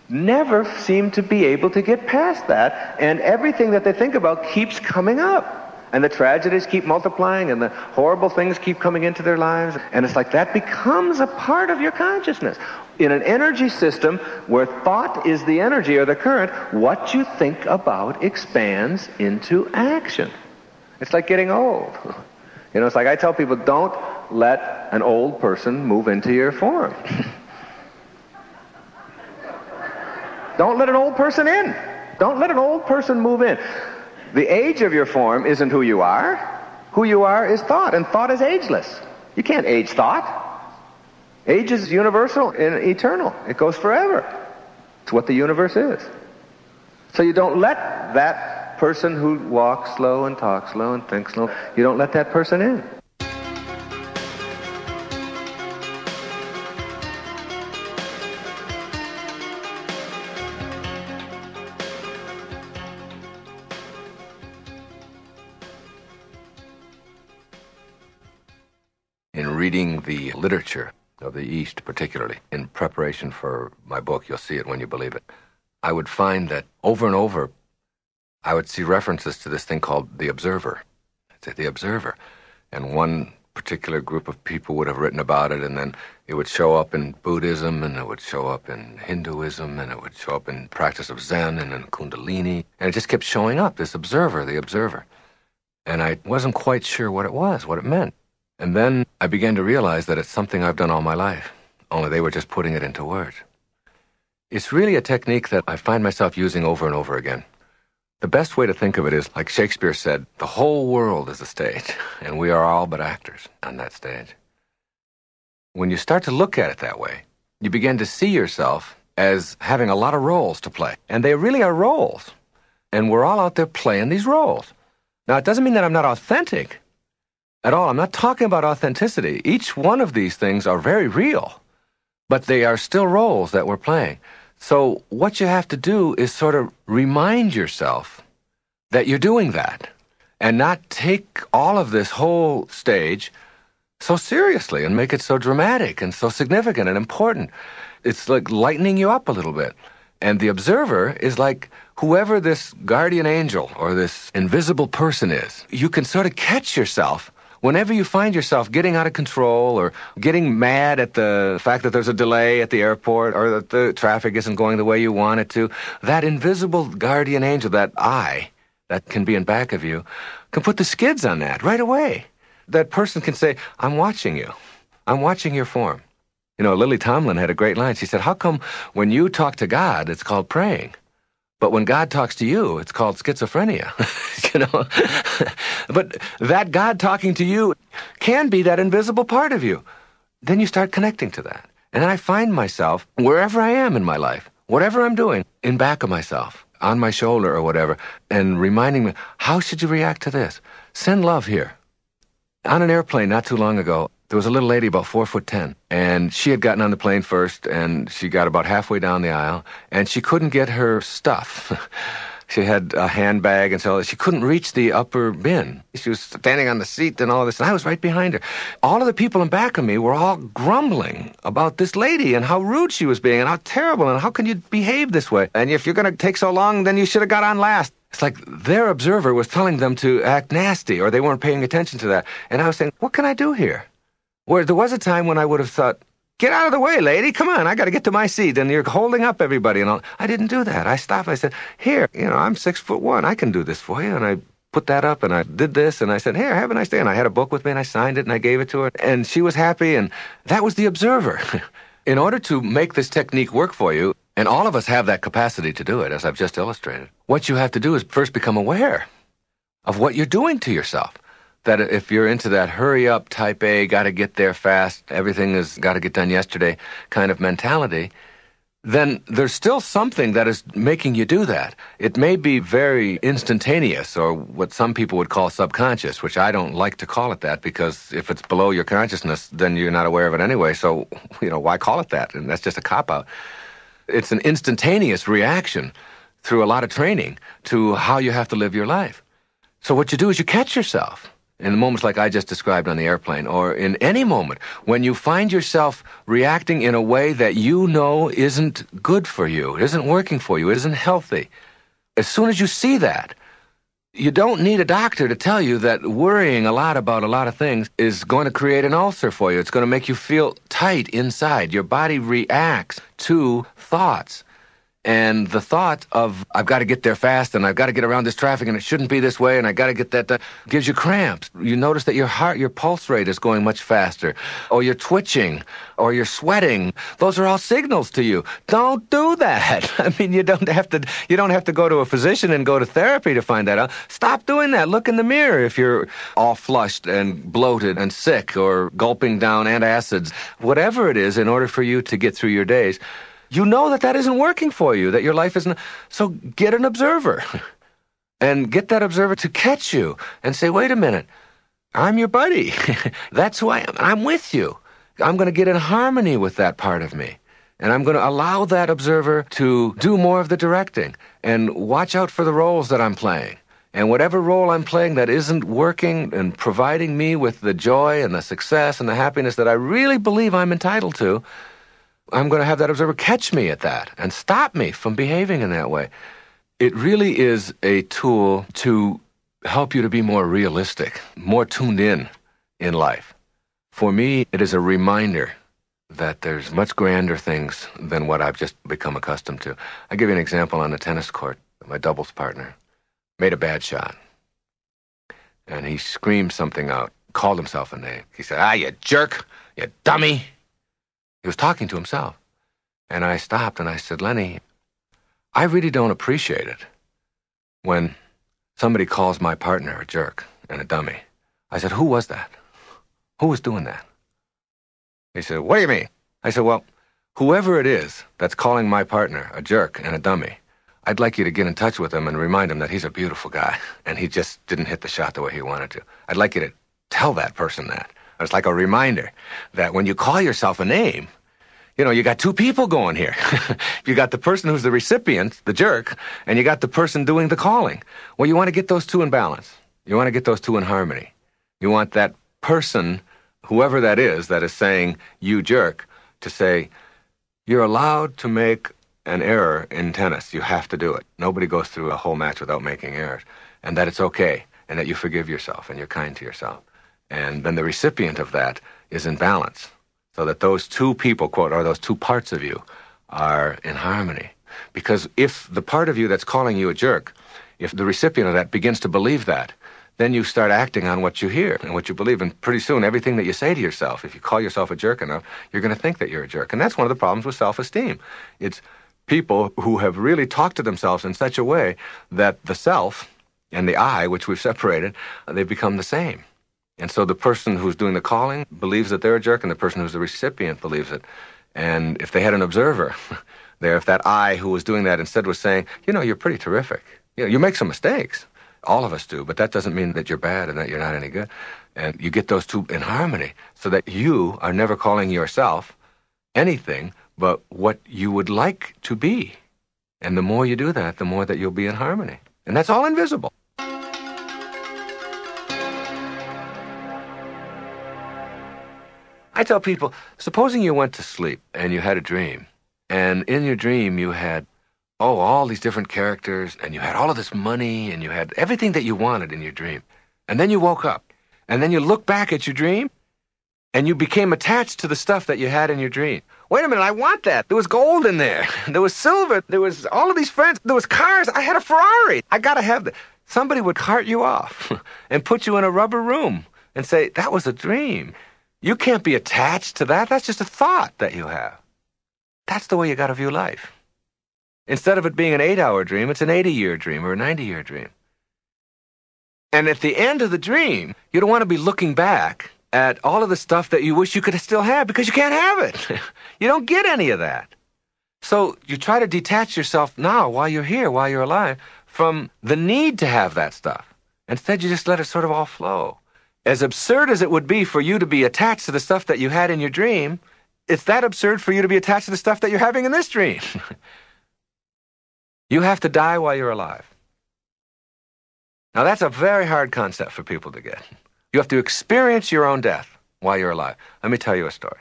never seem to be able to get past that, and everything that they think about keeps coming up. And the tragedies keep multiplying, and the horrible things keep coming into their lives. And it's like that becomes a part of your consciousness. In an energy system where thought is the energy or the current, what you think about expands into action. It's like getting old. You know, it's like I tell people, don't let an old person move into your form. Don't let an old person in. Don't let an old person move in. The age of your form isn't who you are. Who you are is thought, and thought is ageless. You can't age thought. Age is universal and eternal. It goes forever. It's what the universe is. So you don't let that person who walks slow and talks slow and thinks slow, you don't let that person in. In reading the literature of the East, particularly, in preparation for my book, You'll See It When You Believe It, I would find that over and over, I would see references to this thing called the observer. I'd say the observer. And one particular group of people would have written about it, and then it would show up in Buddhism, and it would show up in Hinduism, and it would show up in practice of Zen and in Kundalini. And it just kept showing up, this observer, the observer. And I wasn't quite sure what it was, what it meant. And then I began to realize that it's something I've done all my life, only they were just putting it into words. It's really a technique that I find myself using over and over again. The best way to think of it is, like Shakespeare said, the whole world is a stage, and we are all but actors on that stage. When you start to look at it that way, you begin to see yourself as having a lot of roles to play. And they really are roles. And we're all out there playing these roles. Now, it doesn't mean that I'm not authentic at all. I'm not talking about authenticity. Each one of these things are very real, but they are still roles that we're playing. So what you have to do is sort of remind yourself that you're doing that and not take all of this whole stage so seriously and make it so dramatic and so significant and important. It's like lightening you up a little bit. And the observer is like whoever this guardian angel or this invisible person is. You can sort of catch yourself whenever you find yourself getting out of control or getting mad at the fact that there's a delay at the airport or that the traffic isn't going the way you want it to. That invisible guardian angel, that eye that can be in back of you, can put the skids on that right away. That person can say, I'm watching you. I'm watching your form. You know, Lily Tomlin had a great line. She said, how come when you talk to God, it's called praying? But when God talks to you, it's called schizophrenia, you know. But that God talking to you can be that invisible part of you. Then you start connecting to that. And I find myself, wherever I am in my life, whatever I'm doing, in back of myself, on my shoulder or whatever, and reminding me, how should you react to this? Send love here. On an airplane not too long ago, there was a little lady about 4'10", and she had gotten on the plane first, and she got about halfway down the aisle, and she couldn't get her stuff. She had a handbag, and so she couldn't reach the upper bin. She was standing on the seat and all this, and I was right behind her. All of the people in back of me were all grumbling about this lady and how rude she was being and how terrible and how can you behave this way? And if you're going to take so long, then you should have got on last. It's like their observer was telling them to act nasty, or they weren't paying attention to that. And I was saying, what can I do here? Where there was a time when I would have thought, get out of the way, lady, come on, I got to get to my seat, and you're holding up everybody and all. I didn't do that. I stopped, I said, here, you know, I'm 6'1", I can do this for you, and I put that up, and I did this, and I said, here, have a nice day. And I had a book with me, and I signed it, and I gave it to her. And she was happy, and that was the observer. In order to make this technique work for you, and all of us have that capacity to do it, as I've just illustrated, what you have to do is first become aware of what you're doing to yourself. That if you're into that hurry-up, type A, gotta get there fast, everything has got to get done yesterday kind of mentality, then there's still something that is making you do that. It may be very instantaneous, or what some people would call subconscious, which I don't like to call it that, because if it's below your consciousness, then you're not aware of it anyway, so, why call it that? And that's just a cop-out. It's an instantaneous reaction through a lot of training to how you have to live your life. So what you do is you catch yourself in moments like I just described on the airplane, or in any moment when you find yourself reacting in a way that you know isn't good for you, isn't working for you, isn't healthy. As soon as you see that, you don't need a doctor to tell you that worrying a lot about a lot of things is going to create an ulcer for you. It's going to make you feel tight inside. Your body reacts to thoughts. And the thought of, I've got to get there fast, and I've got to get around this traffic, and it shouldn't be this way, and I got to get that done, gives you cramps. You notice that your heart, your pulse rate is going much faster, or you're twitching, or you're sweating. Those are all signals to you. Don't do that. I mean, you don't have to go to a physician and go to therapy to find that out. Stop doing that. Look in the mirror if you're all flushed and bloated and sick, or gulping down antacids, whatever it is, in order for you to get through your days. You know that isn't working for you, that your life isn't. So get an observer and get that observer to catch you and say, wait a minute, I'm your buddy. That's who I am. I'm with you. I'm going to get in harmony with that part of me. And I'm going to allow that observer to do more of the directing and watch out for the roles that I'm playing. And whatever role I'm playing that isn't working and providing me with the joy and the success and the happiness that I really believe I'm entitled to, I'm going to have that observer catch me at that and stop me from behaving in that way. It really is a tool to help you to be more realistic, more tuned in life. For me, it is a reminder that there's much grander things than what I've just become accustomed to. I'll give you an example on the tennis court. My doubles partner made a bad shot, and he screamed something out, called himself a name. He said, you jerk, you dummy. He was talking to himself. And I stopped and I said, Lenny, I really don't appreciate it when somebody calls my partner a jerk and a dummy. I said, who was that? Who was doing that? He said, what do you mean? I said, well, whoever it is that's calling my partner a jerk and a dummy, I'd like you to get in touch with him and remind him that he's a beautiful guy and he just didn't hit the shot the way he wanted to. I'd like you to tell that person that. It's like a reminder that when you call yourself a name, you got two people going here. You got the person who's the recipient, the jerk, and you got the person doing the calling. Well, you want to get those two in balance. You want to get those two in harmony. You want that person, whoever that is saying, you jerk, to say, you're allowed to make an error in tennis. You have to do it. Nobody goes through a whole match without making errors. And that it's okay, and that you forgive yourself, and you're kind to yourself. And then the recipient of that is in balance, so that those two people, quote, or those two parts of you are in harmony. Because if the part of you that's calling you a jerk, if the recipient of that begins to believe that, then you start acting on what you hear and what you believe. And pretty soon, everything that you say to yourself, if you call yourself a jerk enough, you're going to think that you're a jerk. And that's one of the problems with self-esteem. It's people who have really talked to themselves in such a way that the self and the I, which we've separated, they become the same. And so the person who's doing the calling believes that they're a jerk, and the person who's the recipient believes it. And if they had an observer there, if that I who was doing that instead was saying, you're pretty terrific. You make some mistakes. All of us do, but that doesn't mean that you're bad and that you're not any good. And you get those two in harmony so that you are never calling yourself anything but what you would like to be. And the more you do that, the more that you'll be in harmony. And that's all invisible. I tell people, supposing you went to sleep and you had a dream, and in your dream you had, all these different characters, and you had all of this money, and you had everything that you wanted in your dream. And then you woke up, and then you look back at your dream, and you became attached to the stuff that you had in your dream. Wait a minute, I want that. There was gold in there. There was silver. There was all of these friends. There was cars. I had a Ferrari. I got to have that. somebody would cart you off and put you in a rubber room and say, that was a dream. You can't be attached to that. That's just a thought that you have. That's the way you got to view life. Instead of it being an 8-hour dream, it's an 80-year dream or a 90-year dream. And at the end of the dream, you don't want to be looking back at all of the stuff that you wish you could still have because you can't have it. You don't get any of that. So you try to detach yourself now while you're here, while you're alive, from the need to have that stuff. Instead, you just let it sort of all flow. As absurd as it would be for you to be attached to the stuff that you had in your dream, it's that absurd for you to be attached to the stuff that you're having in this dream. You have to die while you're alive. Now, that's a very hard concept for people to get. You have to experience your own death while you're alive. Let me tell you a story.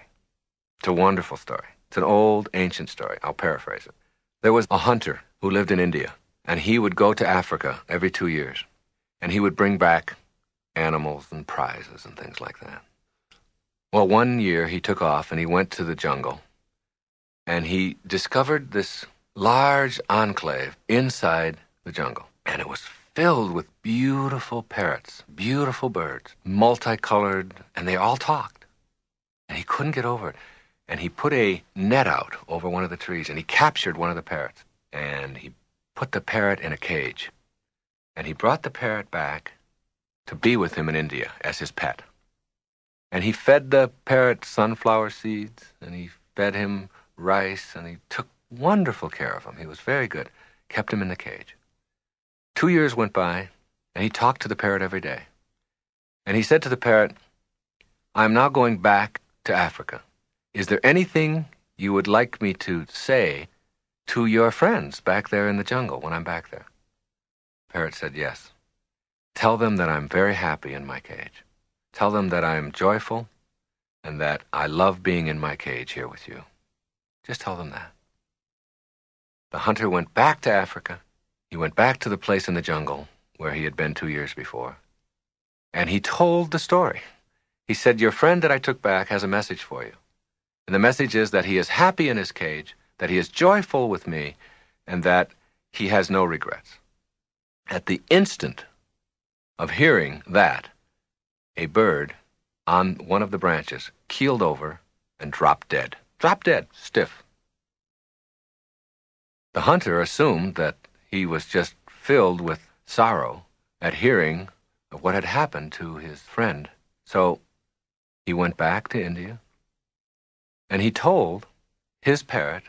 It's a wonderful story. It's an old, ancient story. I'll paraphrase it. There was a hunter who lived in India, and he would go to Africa every 2 years, and he would bring back animals and prizes and things like that. Well, one year he took off, and he went to the jungle, and he discovered this large enclave inside the jungle, and it was filled with beautiful parrots, beautiful birds, multicolored, and they all talked. And he couldn't get over it. And he put a net out over one of the trees, and he captured one of the parrots. And he put the parrot in a cage. And he brought the parrot back to be with him in India as his pet. And he fed the parrot sunflower seeds, and he fed him rice, and he took wonderful care of him. He was very good. Kept him in the cage. 2 years went by, and he talked to the parrot every day. And he said to the parrot, I'm now going back to Africa. Is there anything you would like me to say to your friends back there in the jungle when I'm back there? The parrot said, yes. Tell them that I'm very happy in my cage. Tell them that I am joyful and that I love being in my cage here with you. Just tell them that. The hunter went back to Africa. He went back to the place in the jungle where he had been 2 years before. And he told the story. He said, your friend that I took back has a message for you. And the message is that he is happy in his cage, that he is joyful with me, and that he has no regrets. At the instant of hearing that, a bird on one of the branches keeled over and dropped dead. Dropped dead, stiff. The hunter assumed that he was just filled with sorrow at hearing of what had happened to his friend. So he went back to India, and he told his parrot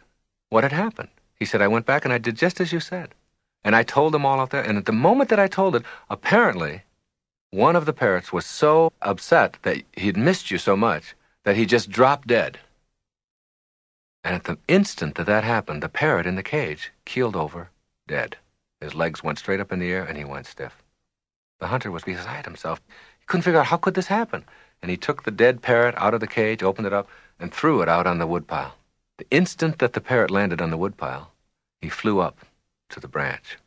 what had happened. He said, I went back and I did just as you said. And I told them all out there, and at the moment that I told it, apparently one of the parrots was so upset that he'd missed you so much that he just dropped dead. And at the instant that that happened, the parrot in the cage keeled over, dead. His legs went straight up in the air, and he went stiff. The hunter was beside himself. He couldn't figure out how could this happen. And he took the dead parrot out of the cage, opened it up, and threw it out on the woodpile. The instant that the parrot landed on the woodpile, he flew up to the branch.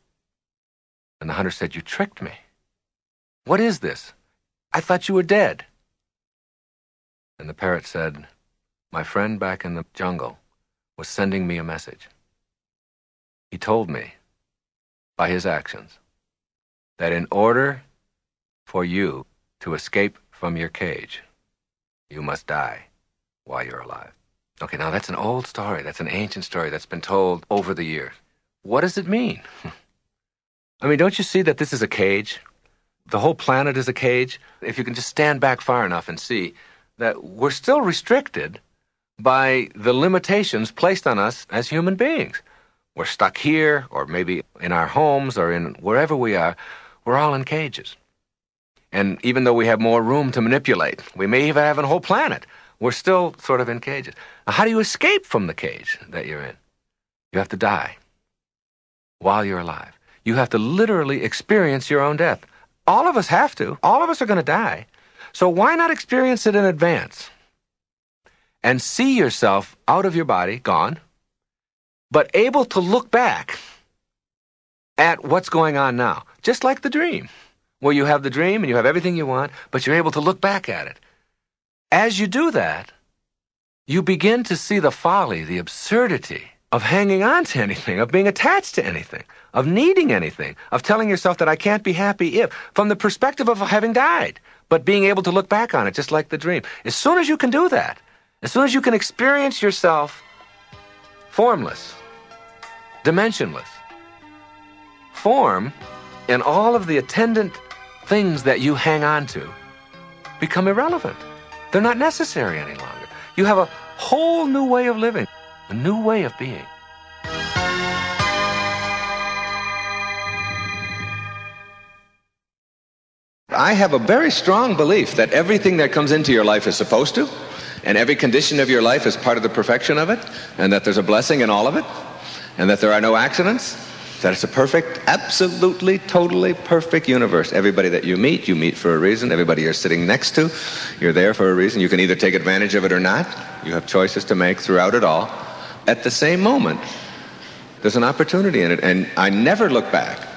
And the hunter said, you tricked me. What is this? I thought you were dead. And the parrot said, my friend back in the jungle was sending me a message. He told me, by his actions, that in order for you to escape from your cage, you must die while you're alive. Okay, now that's an old story. That's an ancient story that's been told over the years. What does it mean? I mean, don't you see that this is a cage? The whole planet is a cage. If you can just stand back far enough and see that we're still restricted by the limitations placed on us as human beings. We're stuck here, or maybe in our homes, or in wherever we are. We're all in cages. And even though we have more room to manipulate, we may even have a whole planet, we're still sort of in cages. Now, how do you escape from the cage that you're in? You have to die while you're alive. You have to literally experience your own death. All of us have to. All of us are going to die. So why not experience it in advance? And see yourself out of your body, gone, but able to look back at what's going on now. Just like the dream, where you have the dream and you have everything you want, but you're able to look back at it. As you do that, you begin to see the folly, the absurdity of hanging on to anything, of being attached to anything, of needing anything, of telling yourself that I can't be happy if, from the perspective of having died, but being able to look back on it just like the dream. As soon as you can do that, as soon as you can experience yourself formless, dimensionless, form and all of the attendant things that you hang on to become irrelevant. They're not necessary any longer. You have a whole new way of living, a new way of being. I have a very strong belief that everything that comes into your life is supposed to, and every condition of your life is part of the perfection of it, and that there's a blessing in all of it, and that there are no accidents, that it's a perfect, absolutely, totally perfect universe. Everybody that you meet for a reason. Everybody you're sitting next to, you're there for a reason. You can either take advantage of it or not. You have choices to make throughout it all. At the same moment, there's an opportunity in it, and I never look back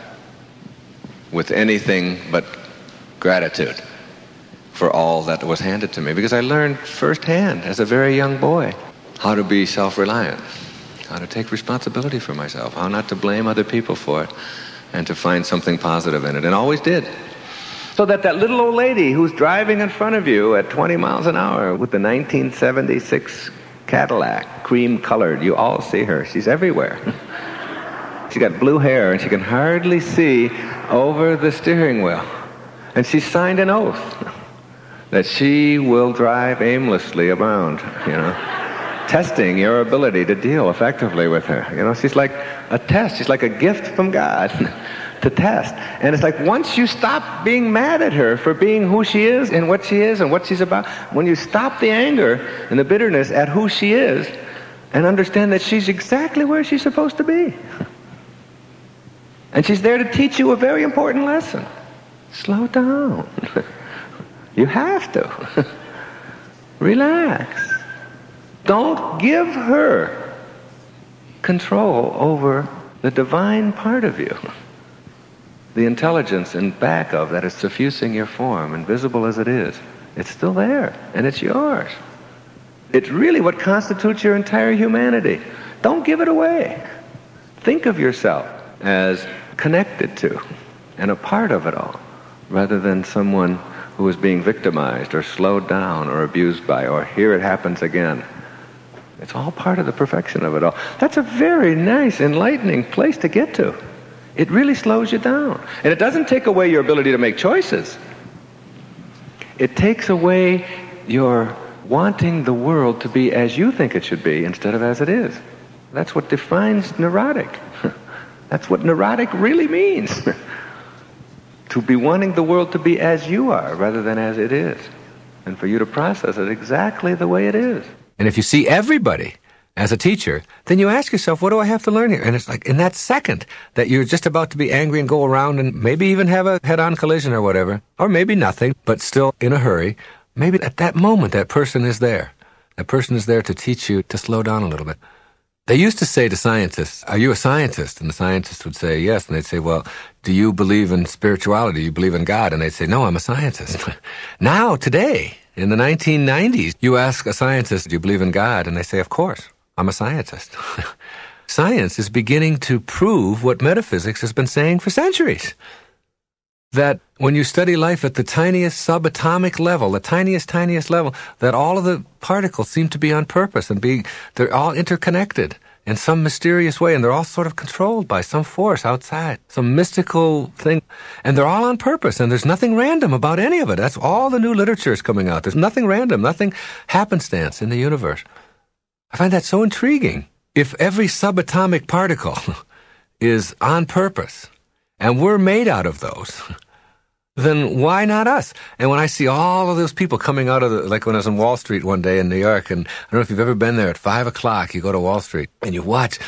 with anything but gratitude for all that was handed to me, because I learned firsthand as a very young boy how to be self-reliant, how to take responsibility for myself, how not to blame other people for it, and to find something positive in it, and always did. So that little old lady who's driving in front of you at 20 miles an hour with the 1976 Cadillac, cream-colored, you all see her. She's everywhere. She's got blue hair, and she can hardly see over the steering wheel. And she signed an oath that she will drive aimlessly around, testing your ability to deal effectively with her. She's like a test. She's like a gift from God to test. And it's like once you stop being mad at her for being who she is and what she's about, when you stop the anger and the bitterness at who she is and understand that she's exactly where she's supposed to be. And she's there to teach you a very important lesson. Slow down. You have to. Relax. Don't give her control over the divine part of you. The intelligence in back of that is suffusing your form, invisible as it is. It's still there, and it's yours. It's really what constitutes your entire humanity. Don't give it away. Think of yourself as connected to and a part of it all, rather than someone who is being victimized or slowed down or abused by, or here it happens again. It's all part of the perfection of it all. That's a very nice, enlightening place to get to. It really slows you down. And it doesn't take away your ability to make choices. It takes away your wanting the world to be as you think it should be instead of as it is. That's what defines neurotic. That's what neurotic really means. To be wanting the world to be as you are rather than as it is. And for you to process it exactly the way it is. And if you see everybody as a teacher, then you ask yourself, what do I have to learn here? And it's like in that second that you're just about to be angry and go around and maybe even have a head-on collision or whatever, or maybe nothing, but still in a hurry, maybe at that moment that person is there. That person is there to teach you to slow down a little bit. They used to say to scientists, are you a scientist? And the scientist would say yes. And they'd say, well, do you believe in spirituality? Do you believe in God? And they'd say, no, I'm a scientist. Now, today, in the 1990s, you ask a scientist, do you believe in God? And they say, of course, I'm a scientist. Science is beginning to prove what metaphysics has been saying for centuries. That when you study life at the tiniest subatomic level, the tiniest level, that all of the particles seem to be on purpose and they're all interconnected in some mysterious way, and they're all sort of controlled by some force outside, some mystical thing, and they're all on purpose, and there's nothing random about any of it. That's all the new literature is coming out. There's nothing random, nothing happenstance in the universe. I find that so intriguing. If every subatomic particle is on purpose, and we're made out of those, then why not us? And when I see all of those people coming out of like when I was on Wall Street one day in New York, and I don't know if you've ever been there, at 5 o'clock you go to Wall Street and you watch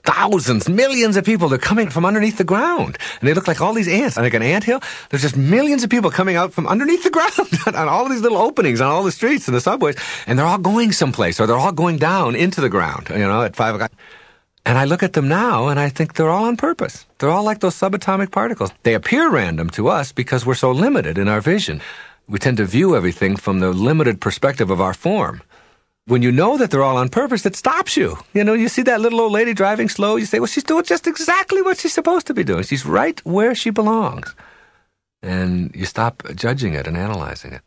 thousands, millions of people. They're coming from underneath the ground, and they look like all these ants. Like an anthill, there's just millions of people coming out from underneath the ground on all these little openings on all the streets and the subways, and they're all going someplace, or they're all going down into the ground, at 5 o'clock. And I look at them now, and I think they're all on purpose. They're all like those subatomic particles. They appear random to us because we're so limited in our vision. We tend to view everything from the limited perspective of our form. When you know that they're all on purpose, it stops you. You know, you see that little old lady driving slow, you say, well, she's doing just exactly what she's supposed to be doing. She's right where she belongs. And you stop judging it and analyzing it.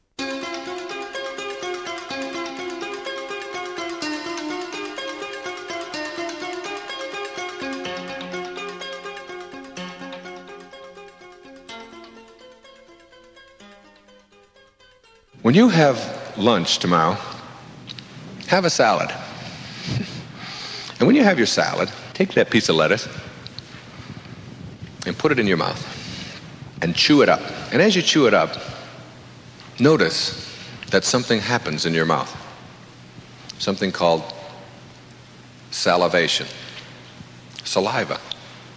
When you have lunch tomorrow, have a salad. And when you have your salad, take that piece of lettuce and put it in your mouth and chew it up. And as you chew it up, notice that something happens in your mouth. Something called salivation. Saliva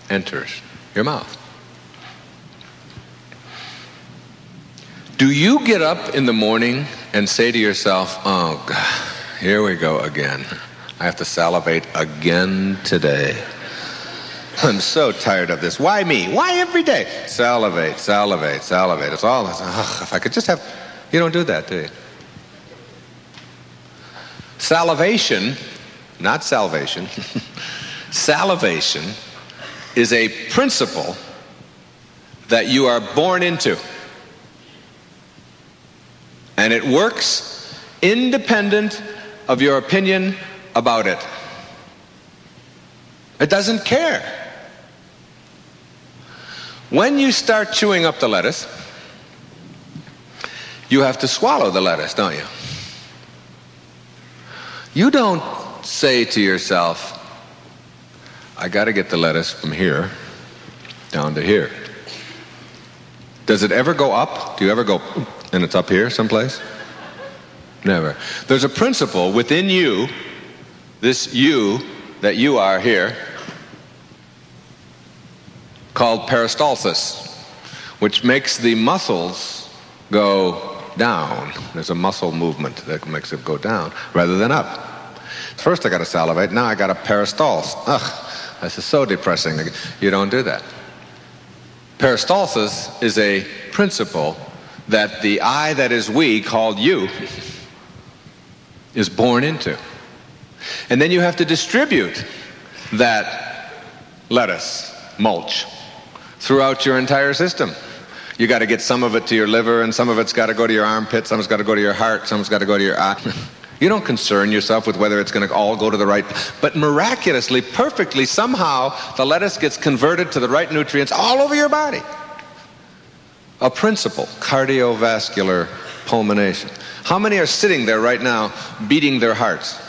enters your mouth. Do you get up in the morning and say to yourself, oh, God, here we go again. I have to salivate again today. I'm so tired of this. Why me? Why every day? Salivate, salivate, salivate. It's all, if I could just have, you don't do that, do you? Salivation, not salvation, salivation is a principle that you are born into. And it works independent of your opinion about it. It doesn't care. When you start chewing up the lettuce, you have to swallow the lettuce, don't you? You don't say to yourself, I got to get the lettuce from here down to here. Does it ever go up? Do you ever go, and it's up here someplace? Never. There's a principle within you, this you that you are here, called peristalsis, which makes the muscles go down. There's a muscle movement that makes it go down rather than up. First I got to salivate, now I got to peristalse. Ugh, this is so depressing. You don't do that. Peristalsis is a principle that the I that is we, called you, is born into. And then you have to distribute that lettuce, mulch, throughout your entire system. You got to get some of it to your liver, and some of it's got to go to your armpit, some of it's got to go to your heart, some of it's got to go to your eye. You don't concern yourself with whether it's going to all go to the right, but miraculously, perfectly, somehow, the lettuce gets converted to the right nutrients all over your body. A principle, cardiovascular pulmonation. How many are sitting there right now beating their hearts?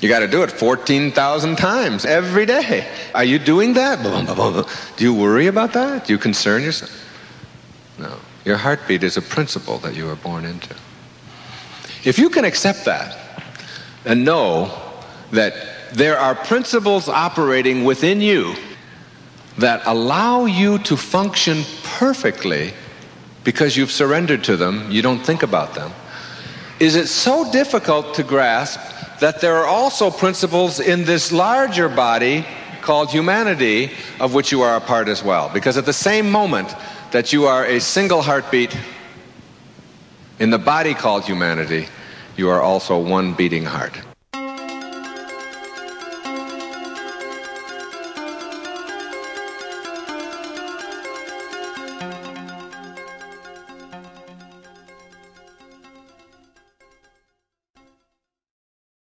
You got to do it 14,000 times every day. Are you doing that? Do you worry about that? Do you concern yourself? No. Your heartbeat is a principle that you are born into. If you can accept that and know that there are principles operating within you that allow you to function perfectly because you've surrendered to them, you don't think about them, is it so difficult to grasp that there are also principles in this larger body called humanity of which you are a part as well? Because at the same moment that you are a single heartbeat in the body called humanity, you are also one beating heart.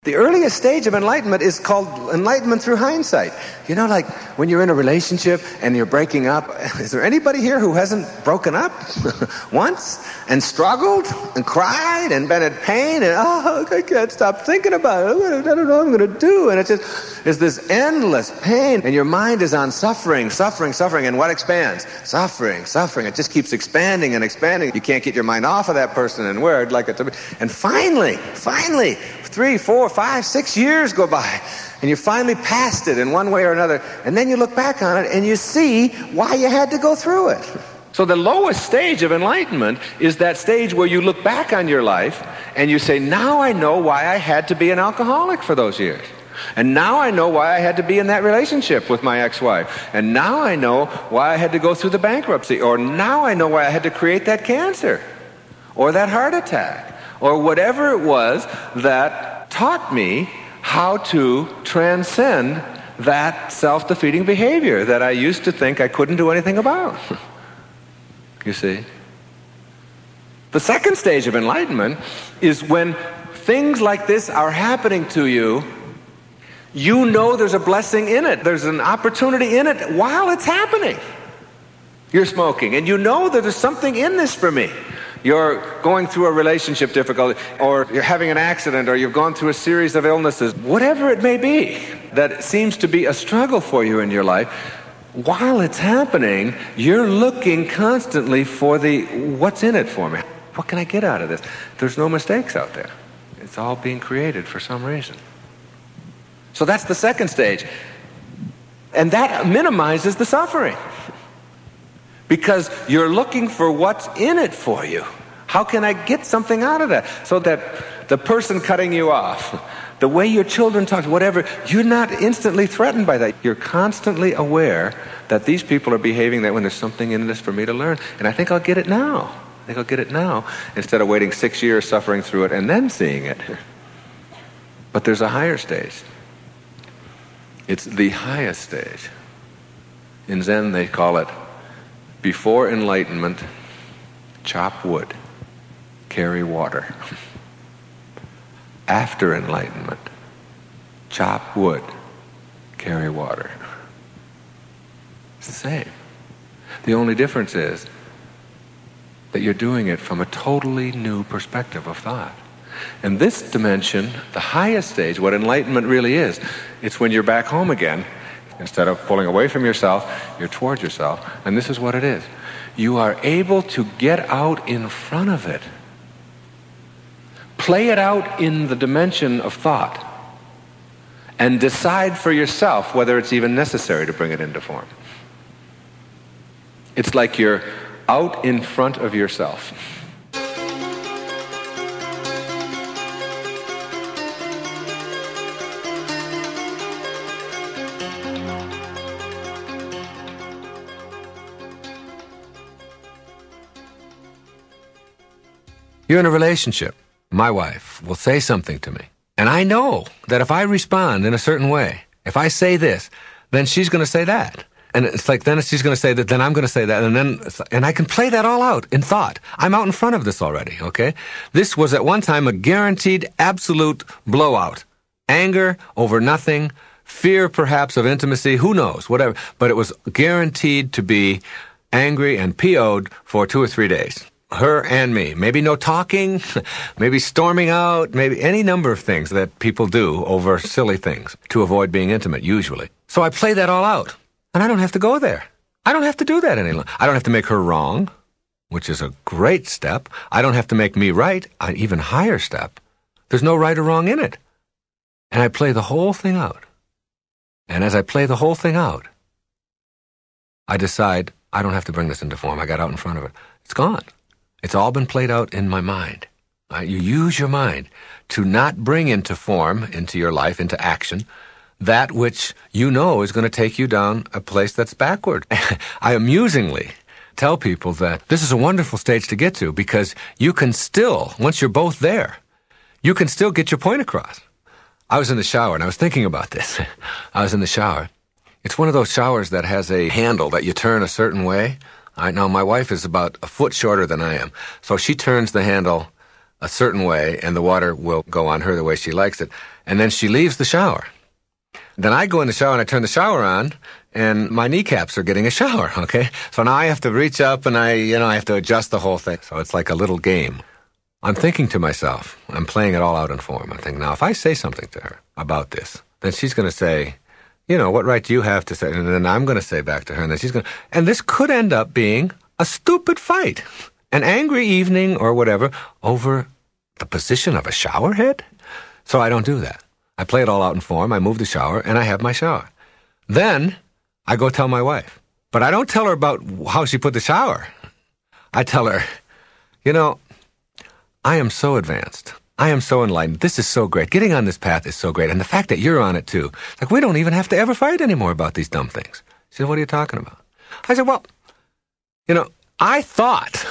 The earliest stage of enlightenment is called enlightenment through hindsight. You know, like when you're in a relationship and you're breaking up, is there anybody here who hasn't broken up once and struggled and cried and been in pain and, oh, I can't stop thinking about it. I don't know what I'm going to do. And it's this endless pain. And your mind is on suffering, suffering, suffering. And what expands? Suffering, suffering. It just keeps expanding and expanding. You can't get your mind off of that person and where I'd like it to be. And finally, 3, 4, 5, 6 years go by, and you're finally past it in one way or another, and then you look back on it and you see why you had to go through it. So the lowest stage of enlightenment is that stage where you look back on your life and you say, now I know why I had to be an alcoholic for those years. And now I know why I had to be in that relationship with my ex-wife. And now I know why I had to go through the bankruptcy. Or now I know why I had to create that cancer or that heart attack. or whatever it was that taught me how to transcend that self-defeating behavior that I used to think I couldn't do anything about. You see? The second stage of enlightenment is when things like this are happening to you, you know there's a blessing in it. There's an opportunity in it while it's happening. You're smoking, and you know that there's something in this for me. You're going through a relationship difficulty, or you're having an accident, or you've gone through a series of illnesses, whatever it may be that seems to be a struggle for you in your life. While it's happening, you're looking constantly for what's in it for me? What can I get out of this? There's no mistakes out there. It's all being created for some reason. So that's the second stage. And that minimizes the suffering. Because you're looking for what's in it for you. How can I get something out of that? So that the person cutting you off, the way your children talk, whatever, you're not instantly threatened by that. You're constantly aware that these people are behaving that way, there's something in this for me to learn. And I think I'll get it now. I think I'll get it now, instead of waiting 6 years suffering through it and then seeing it. But there's a higher stage. It's the highest stage. In Zen they call it, before enlightenment, chop wood, carry water. After enlightenment, chop wood, carry water. It's the same. The only difference is that you're doing it from a totally new perspective of thought. And this dimension, the highest stage, what enlightenment really is, it's when you're back home again. Instead of pulling away from yourself, you're towards yourself. And this is what it is. You are able to get out in front of it. Play it out in the dimension of thought. And decide for yourself whether it's even necessary to bring it into form. It's like you're out in front of yourself. You're in a relationship. My wife will say something to me. And I know that if I respond in a certain way, if I say this, then she's going to say that. And it's like, then she's going to say that, then I'm going to say that, and I can play that all out in thought. I'm out in front of this already, okay? This was at one time a guaranteed, absolute blowout. Anger over nothing, fear perhaps of intimacy, who knows, whatever. But it was guaranteed to be angry and PO'd for 2 or 3 days. Her and me. Maybe no talking, maybe storming out, maybe any number of things that people do over silly things to avoid being intimate, usually. So I play that all out. And I don't have to go there. I don't have to do that any longer. I don't have to make her wrong, which is a great step. I don't have to make me right, an even higher step. There's no right or wrong in it. And I play the whole thing out. And as I play the whole thing out, I decide I don't have to bring this into form. I got out in front of it. It's gone. It's all been played out in my mind. You use your mind to not bring into form, into your life, into action, that which you know is going to take you down a place that's backward. I amusingly tell people that this is a wonderful stage to get to because you can still, once you're both there, you can still get your point across. I was in the shower and I was thinking about this. I was in the shower. It's one of those showers that has a handle that you turn a certain way. Now, my wife is about a foot shorter than I am, so she turns the handle a certain way, and the water will go on her the way she likes it, and then she leaves the shower. Then I go in the shower, and I turn the shower on, and my kneecaps are getting a shower, okay? So now I have to reach up, and I have to adjust the whole thing. So it's like a little game. I'm thinking to myself, I'm playing it all out in form. I'm thinking, now, if I say something to her about this, then she's going to say, what right do you have to say? And then I'm going to say back to her, and then she's going to... And this could end up being a stupid fight, an angry evening or whatever, over the position of a shower head. So I don't do that. I play it all out in form, I move the shower, and I have my shower. Then I go tell my wife. But I don't tell her about how she put the shower. I tell her, I am so advanced. I am so enlightened. This is so great. Getting on this path is so great. And the fact that you're on it too. Like, we don't even have to ever fight anymore about these dumb things. She said, what are you talking about? I said, well, I thought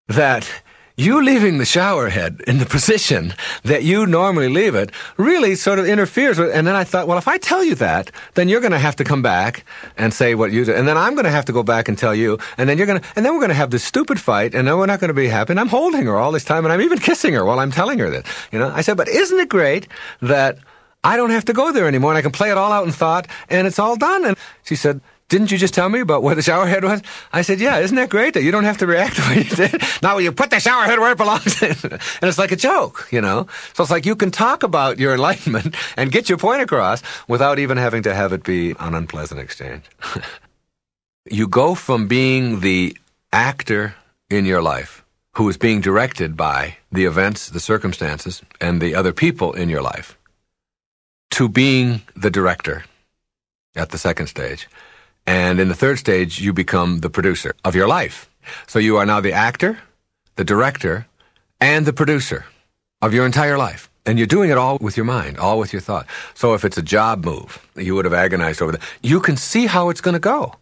that you leaving the shower head in the position that you normally leave it really sort of interferes with, and then I thought, well, if I tell you that, then you're going to have to come back and say what you did, and then I'm going to have to go back and tell you, and then then we're going to have this stupid fight, and then we're not going to be happy, and I'm holding her all this time, and I'm even kissing her while I'm telling her that, I said, but isn't it great that I don't have to go there anymore, and I can play it all out in thought, and it's all done? And she said, didn't you just tell me about where the shower head was? I said, yeah, isn't that great that you don't have to react the way you did? Now you put the shower head where it belongs. And it's like a joke, So it's like you can talk about your enlightenment and get your point across without even having to have it be an unpleasant exchange. You go from being the actor in your life who is being directed by the events, the circumstances, and the other people in your life to being the director at the second stage. And in the third stage, you become the producer of your life. So you are now the actor, the director, and the producer of your entire life. And you're doing it all with your mind, all with your thought. So if it's a job move, you would have agonized over that. You can see how it's going to go.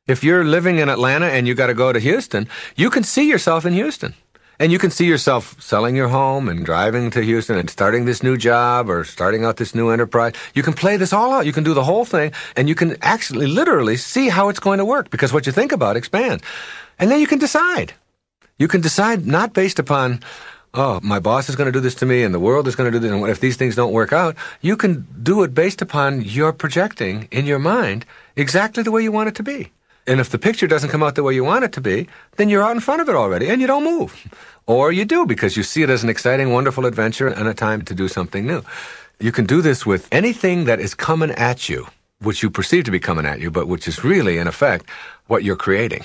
If you're living in Atlanta and you got to go to Houston, you can see yourself in Houston. And you can see yourself selling your home and driving to Houston and starting this new job or starting out this new enterprise. You can play this all out. You can do the whole thing, and you can actually literally see how it's going to work because what you think about expands. And then you can decide. You can decide not based upon, oh, my boss is going to do this to me and the world is going to do this, and what if these things don't work out? You can do it based upon your projecting in your mind exactly the way you want it to be. And if the picture doesn't come out the way you want it to be, then you're out in front of it already, and you don't move. Or you do, because you see it as an exciting, wonderful adventure and a time to do something new. You can do this with anything that is coming at you, which you perceive to be coming at you, but which is really, in effect, what you're creating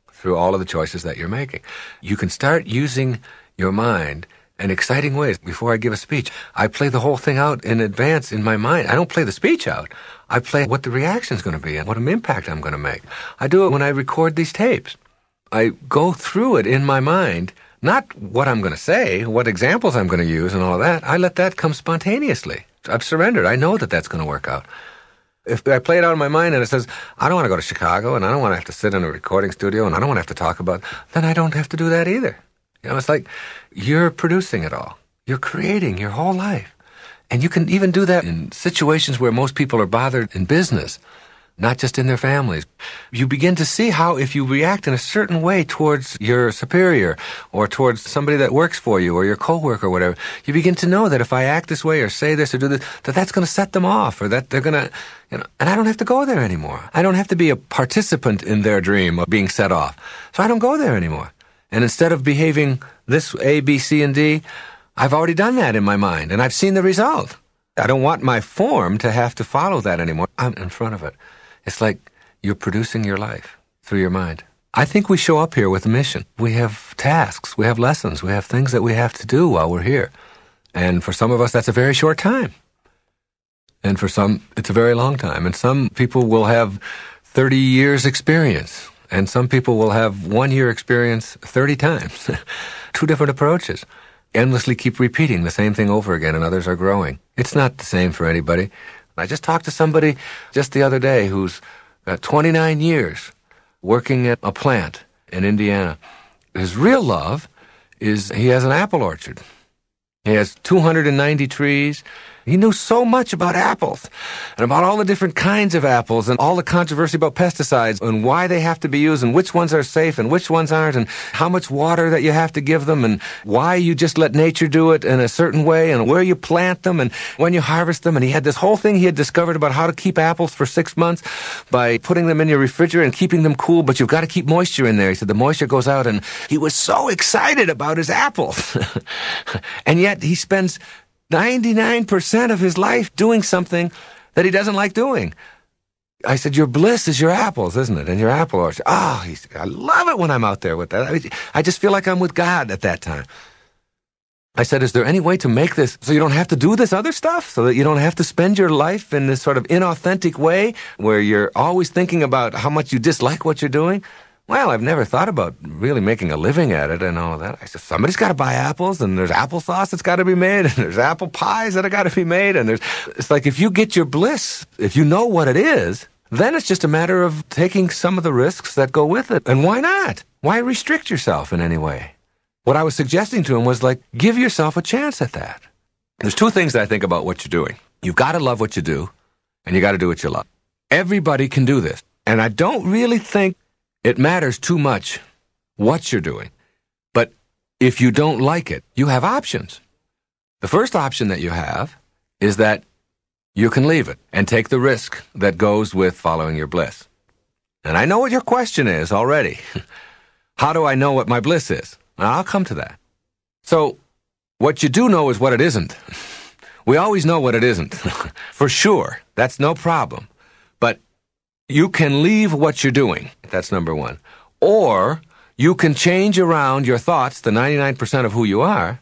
through all of the choices that you're making. You can start using your mind in exciting ways. Before I give a speech, I play the whole thing out in advance in my mind. I don't play the speech out. I play what the reaction is going to be and what an impact I'm going to make. I do it when I record these tapes. I go through it in my mind, not what I'm going to say, what examples I'm going to use and all of that. I let that come spontaneously. I've surrendered. I know that that's going to work out. If I play it out in my mind and it says, I don't want to go to Chicago and I don't want to have to sit in a recording studio and I don't want to have to talk about, then I don't have to do that either. It's like you're producing it all. You're creating your whole life. And you can even do that in situations where most people are bothered in business, not just in their families. You begin to see how if you react in a certain way towards your superior or towards somebody that works for you or your coworker or whatever, you begin to know that if I act this way or say this or do this, that's going to set them off or that they're going to, and I don't have to go there anymore. I don't have to be a participant in their dream of being set off. So I don't go there anymore. And instead of behaving this A, B, C, and D, I've already done that in my mind, and I've seen the result. I don't want my form to have to follow that anymore. I'm in front of it. It's like you're producing your life through your mind. I think we show up here with a mission. We have tasks, we have lessons, we have things that we have to do while we're here. And for some of us, that's a very short time. And for some, it's a very long time. And some people will have 30 years experience. And some people will have 1 year experience 30 times. Two different approaches. Endlessly keep repeating the same thing over again, and others are growing. It's not the same for anybody. I just talked to somebody just the other day who's got 29 years working at a plant in Indiana. His real love is he has an apple orchard. He has 290 trees. He knew so much about apples and about all the different kinds of apples and all the controversy about pesticides and why they have to be used and which ones are safe and which ones aren't and how much water that you have to give them and why you just let nature do it in a certain way and where you plant them and when you harvest them. And he had this whole thing he had discovered about how to keep apples for 6 months by putting them in your refrigerator and keeping them cool, but you've got to keep moisture in there. He said the moisture goes out, and he was so excited about his apples. And yet he spends 99% of his life doing something that he doesn't like doing. I said, your bliss is your apples, isn't it? And your apple orchard. Oh, he said, I love it when I'm out there with that. I just feel like I'm with God at that time. I said, is there any way to make this so you don't have to do this other stuff? So that you don't have to spend your life in this sort of inauthentic way where you're always thinking about how much you dislike what you're doing? Well, I've never thought about really making a living at it and all of that. I said, somebody's got to buy apples, and there's applesauce that's got to be made, and there's apple pies that have got to be made, and it's like if you get your bliss, if you know what it is, then it's just a matter of taking some of the risks that go with it. And why not? Why restrict yourself in any way? What I was suggesting to him was like, give yourself a chance at that. There's two things that I think about what you're doing. You've got to love what you do, and you got to do what you love. Everybody can do this. And I don't really think it matters too much what you're doing. But if you don't like it, you have options. The first option that you have is that you can leave it and take the risk that goes with following your bliss. And I know what your question is already. How do I know what my bliss is? Now, I'll come to that. So, what you do know is what it isn't. We always know what it isn't. For sure. That's no problem. But you can leave what you're doing. That's number one. Or you can change around your thoughts, the 99% of who you are,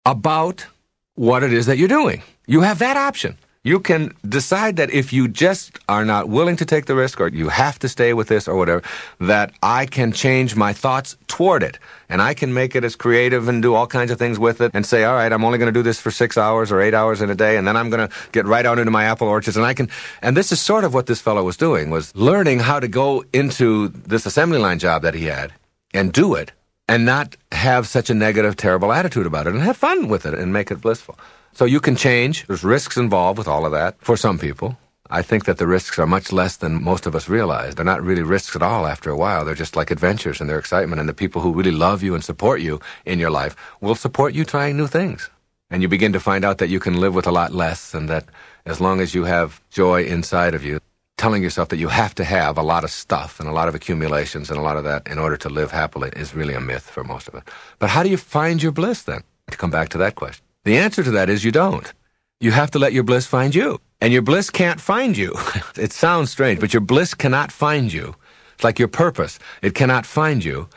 about what it is that you're doing. You have that option. You can decide that if you just are not willing to take the risk, or you have to stay with this or whatever, that I can change my thoughts toward it. And I can make it as creative and do all kinds of things with it and say, all right, I'm only going to do this for 6 hours or 8 hours in a day, and then I'm going to get right out into my apple orchards. And this is sort of what this fellow was doing, was learning how to go into this assembly line job that he had and do it and not have such a negative, terrible attitude about it and have fun with it and make it blissful. So you can change. There's risks involved with all of that for some people. I think that the risks are much less than most of us realize. They're not really risks at all after a while. They're just like adventures and their excitement. And the people who really love you and support you in your life will support you trying new things. And you begin to find out that you can live with a lot less, and that as long as you have joy inside of you, telling yourself that you have to have a lot of stuff and a lot of accumulations and a lot of that in order to live happily is really a myth for most of it. But how do you find your bliss then? To come back to that question. The answer to that is you don't. You have to let your bliss find you. And your bliss can't find you. It sounds strange, but your bliss cannot find you. It's like your purpose. It cannot find you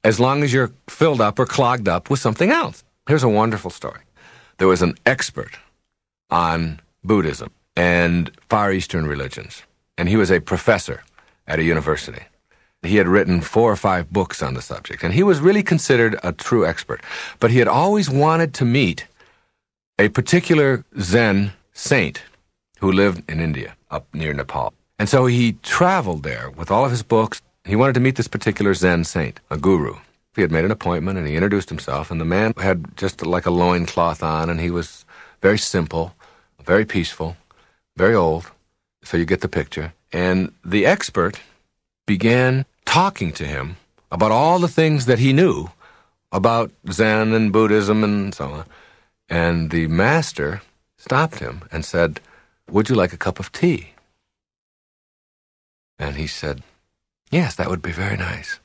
as long as you're filled up or clogged up with something else. Here's a wonderful story. There was an expert on Buddhism and Far Eastern religions, and he was a professor at a university. He had written 4 or 5 books on the subject, and he was really considered a true expert. But he had always wanted to meet a particular Zen saint who lived in India, up near Nepal. And so he traveled there with all of his books. He wanted to meet this particular Zen saint, a guru. He had made an appointment, and he introduced himself, and the man had just like a loincloth on, and he was very simple, very peaceful, very old, so you get the picture. And the expert began talking to him about all the things that he knew about Zen and Buddhism and so on. And the master stopped him and said, "Would you like a cup of tea?" And he said, "Yes, that would be very nice."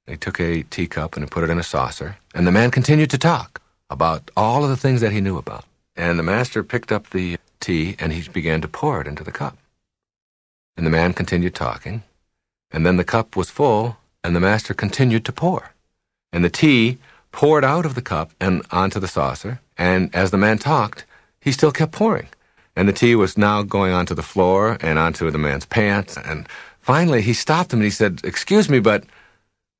He took a teacup and he put it in a saucer, and the man continued to talk about all of the things that he knew about. And the master picked up the tea and he began to pour it into the cup. And the man continued talking, and then the cup was full, and the master continued to pour. And the tea poured out of the cup and onto the saucer, and as the man talked, he still kept pouring. And the tea was now going onto the floor and onto the man's pants, and finally he stopped him and he said, "Excuse me, but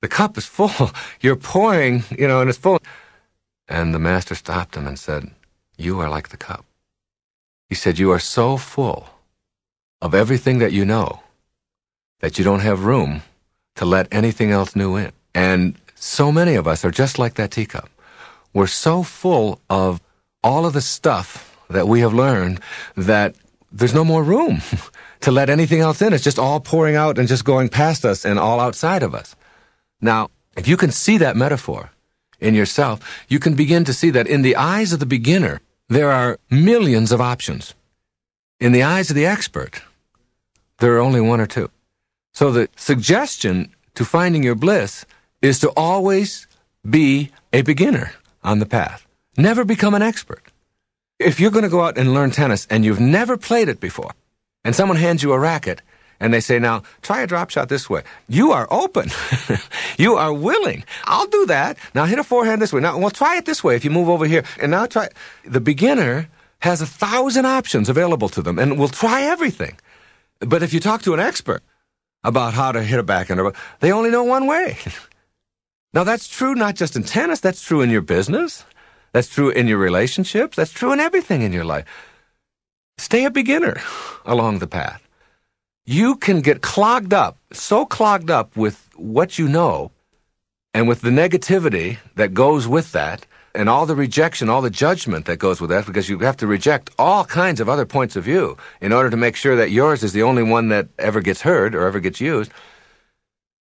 the cup is full. You're pouring, and it's full." And the master stopped him and said, "You are like the cup." He said, "You are so full of everything that you know that you don't have room to let anything else new in." And so many of us are just like that teacup. We're so full of all of the stuff that we have learned that there's no more room to let anything else in. It's just all pouring out and just going past us and all outside of us. Now, if you can see that metaphor in yourself, you can begin to see that in the eyes of the beginner, there are millions of options. In the eyes of the expert, there are only 1 or 2. So the suggestion to finding your bliss is to always be a beginner on the path. Never become an expert. If you're going to go out and learn tennis and you've never played it before, and someone hands you a racket, and they say, "Now, try a drop shot this way," you are open. You are willing. "I'll do that. Now hit a forehand this way. Now, well, try it this way if you move over here. And now try." The beginner has 1,000 options available to them and will try everything. But if you talk to an expert about how to hit a backhand, they only know one way. Now, that's true not just in tennis. That's true in your business. That's true in your relationships. That's true in everything in your life. Stay a beginner along the path. You can get clogged up, so clogged up with what you know, And with the negativity that goes with that, and all the rejection, all the judgment that goes with that, because you have to reject all kinds of other points of view in order to make sure that yours is the only one that ever gets heard or ever gets used,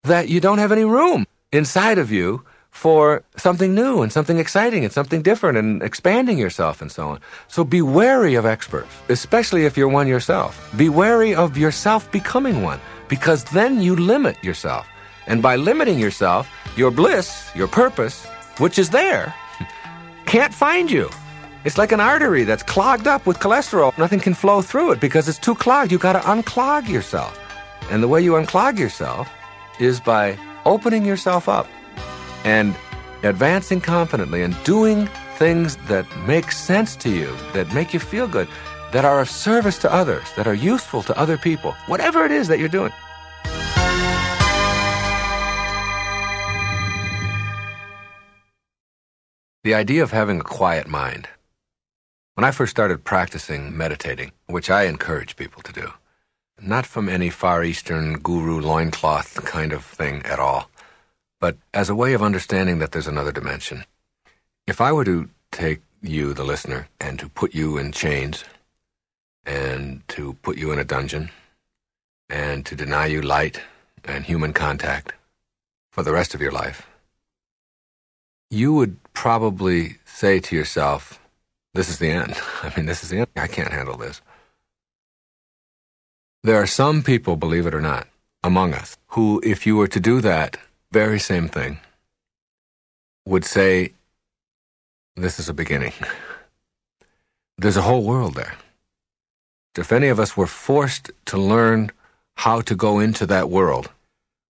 that you don't have any room inside of you for something new and something exciting and something different and expanding yourself and so on. So be wary of experts, especially if you're one yourself. Be wary of yourself becoming one, because then you limit yourself. And by limiting yourself, your bliss, your purpose, which is there, can't find you. It's like an artery that's clogged up with cholesterol. Nothing can flow through it because it's too clogged. You've got to unclog yourself. And the way you unclog yourself is by opening yourself up and advancing confidently and doing things that make sense to you, that make you feel good, that are of service to others, that are useful to other people, whatever it is that you're doing. The idea of having a quiet mind. When I first started practicing meditating, which I encourage people to do, not from any Far Eastern guru loincloth kind of thing at all, but as a way of understanding that there's another dimension. If I were to take you, the listener, and to put you in chains, and to put you in a dungeon, and to deny you light and human contact for the rest of your life, you would probably say to yourself, this is the end. This is the end. I can't handle this. There are some people, believe it or not, among us, who, if you were to do that very same thing, would say, this is a beginning. There's a whole world there. If any of us were forced to learn how to go into that world,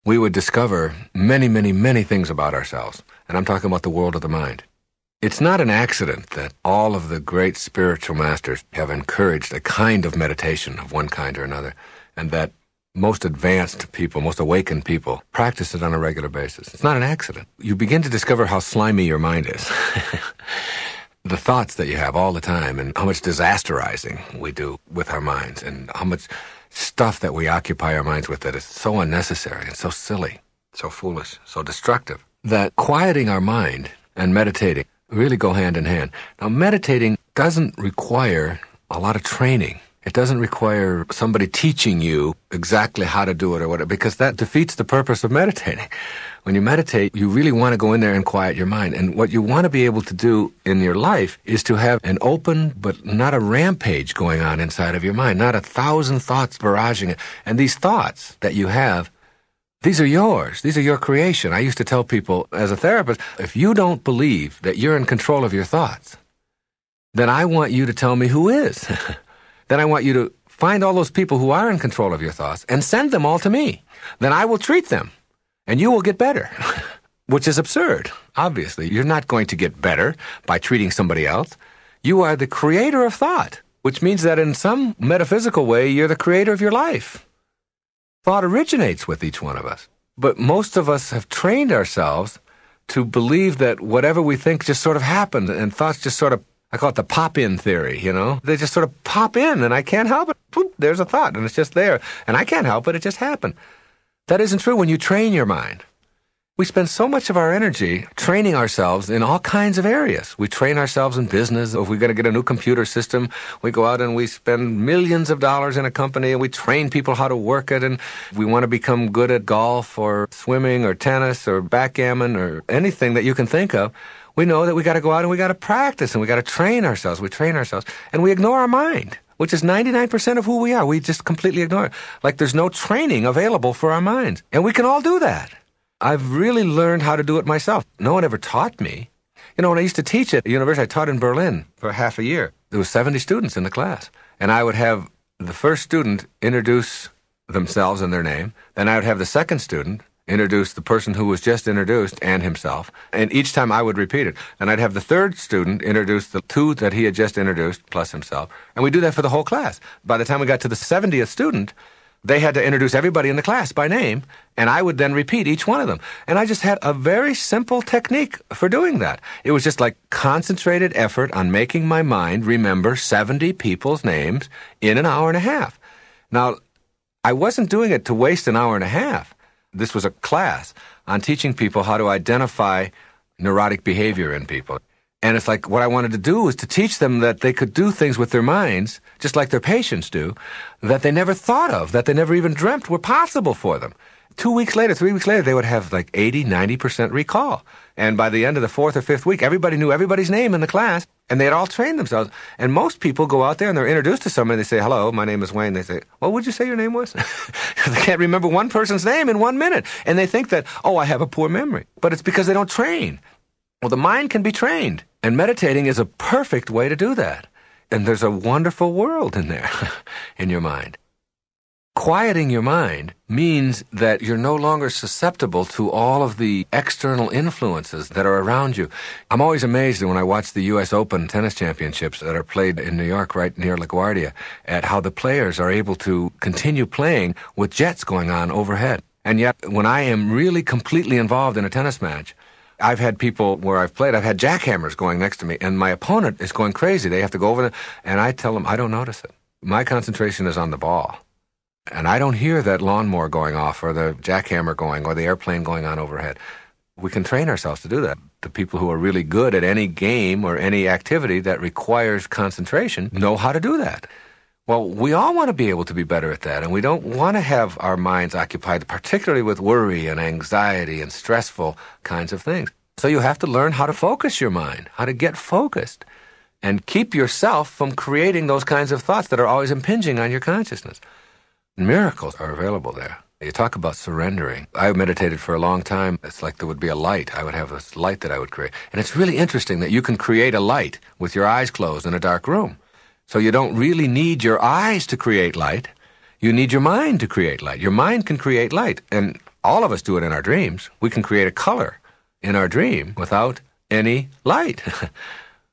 we would discover many, many, many things about ourselves. And I'm talking about the world of the mind. It's not an accident that all of the great spiritual masters have encouraged a kind of meditation of one kind or another, and that most advanced people, most awakened people, practice it on a regular basis. It's not an accident. You begin to discover how slimy your mind is. The thoughts that you have all the time, and how much disasterizing we do with our minds, and how much stuff that we occupy our minds with that is so unnecessary and so silly, so foolish, so destructive, that quieting our mind and meditating really go hand in hand. Now, meditating doesn't require a lot of training. It doesn't require somebody teaching you exactly how to do it or whatever, because that defeats the purpose of meditating. When you meditate, you really want to go in there and quiet your mind. And what you want to be able to do in your life is to have an open, but not a rampage going on inside of your mind, not 1,000 thoughts barraging it. And these thoughts that you have, these are yours. These are your creation. I used to tell people as a therapist, if you don't believe that you're in control of your thoughts, then I want you to tell me who is. Then I want you to find all those people who are in control of your thoughts and send them all to me. Then I will treat them, and you will get better, which is absurd. Obviously, you're not going to get better by treating somebody else. You are the creator of thought, which means that in some metaphysical way, you're the creator of your life. Thought originates with each one of us. But most of us have trained ourselves to believe that whatever we think just sort of happens, and thoughts just sort of, I call it the pop-in theory, They just sort of pop in, and I can't help it. Boop, there's a thought, and it's just there. And I can't help it, it just happened. That isn't true when you train your mind. We spend so much of our energy training ourselves in all kinds of areas. We train ourselves in business. If we're going to get a new computer system, we go out and we spend millions of dollars in a company, and we train people how to work it. And we want to become good at golf or swimming or tennis or backgammon or anything that you can think of. We know that we got to go out and we got to practice and we got to train ourselves. We train ourselves, and we ignore our mind, which is 99% of who we are. We just completely ignore it. Like there's no training available for our minds. And we can all do that. I've really learned how to do it myself. No one ever taught me. When I used to teach at university, I taught in Berlin for half a year. There was 70 students in the class. And I would have the first student introduce themselves and their name. Then I would have the second student introduce the person who was just introduced and himself. And each time I would repeat it. And I'd have the third student introduce the two that he had just introduced plus himself. And we do that for the whole class. By the time we got to the 70th student, they had to introduce everybody in the class by name, and I would then repeat each one of them. And I just had a very simple technique for doing that. It was just like concentrated effort on making my mind remember 70 people's names in an hour and a half. Now, I wasn't doing it to waste an hour and a half. This was a class on teaching people how to identify neurotic behavior in people. And it's like what I wanted to do was to teach them that they could do things with their minds, just like their patients do, that they never thought of, that they never even dreamt were possible for them. 2 weeks later, 3 weeks later, they would have like 80, 90% recall. And by the end of the 4th or 5th week, everybody knew everybody's name in the class, and they had all trained themselves. And most people go out there and they're introduced to somebody, they say, hello, my name is Wayne. They say, what would you say your name was? They can't remember one person's name in 1 minute. And they think that, oh, I have a poor memory. But it's because they don't train. Well, the mind can be trained, and meditating is a perfect way to do that. And there's a wonderful world in there, in your mind. Quieting your mind means that you're no longer susceptible to all of the external influences that are around you. I'm always amazed when I watch the U.S. Open tennis championships that are played in New York right near LaGuardia at how the players are able to continue playing with jets going on overhead. And yet, when I am really completely involved in a tennis match, I've had people where I've played, I've had jackhammers going next to me, and my opponent is going crazy. They have to go over there, and I tell them, I don't notice it. My concentration is on the ball. And I don't hear that lawnmower going off or the jackhammer going or the airplane going on overhead. We can train ourselves to do that. The people who are really good at any game or any activity that requires concentration know how to do that. Well, we all want to be able to be better at that, and we don't want to have our minds occupied, particularly with worry and anxiety and stressful kinds of things. So you have to learn how to focus your mind, how to get focused, and keep yourself from creating those kinds of thoughts that are always impinging on your consciousness. Miracles are available there. You talk about surrendering. I meditated for a long time. It's like there would be a light. I would have this light that I would create. And it's really interesting that you can create a light with your eyes closed in a dark room. So you don't really need your eyes to create light. You need your mind to create light. Your mind can create light. And all of us do it in our dreams. We can create a color in our dream without any light.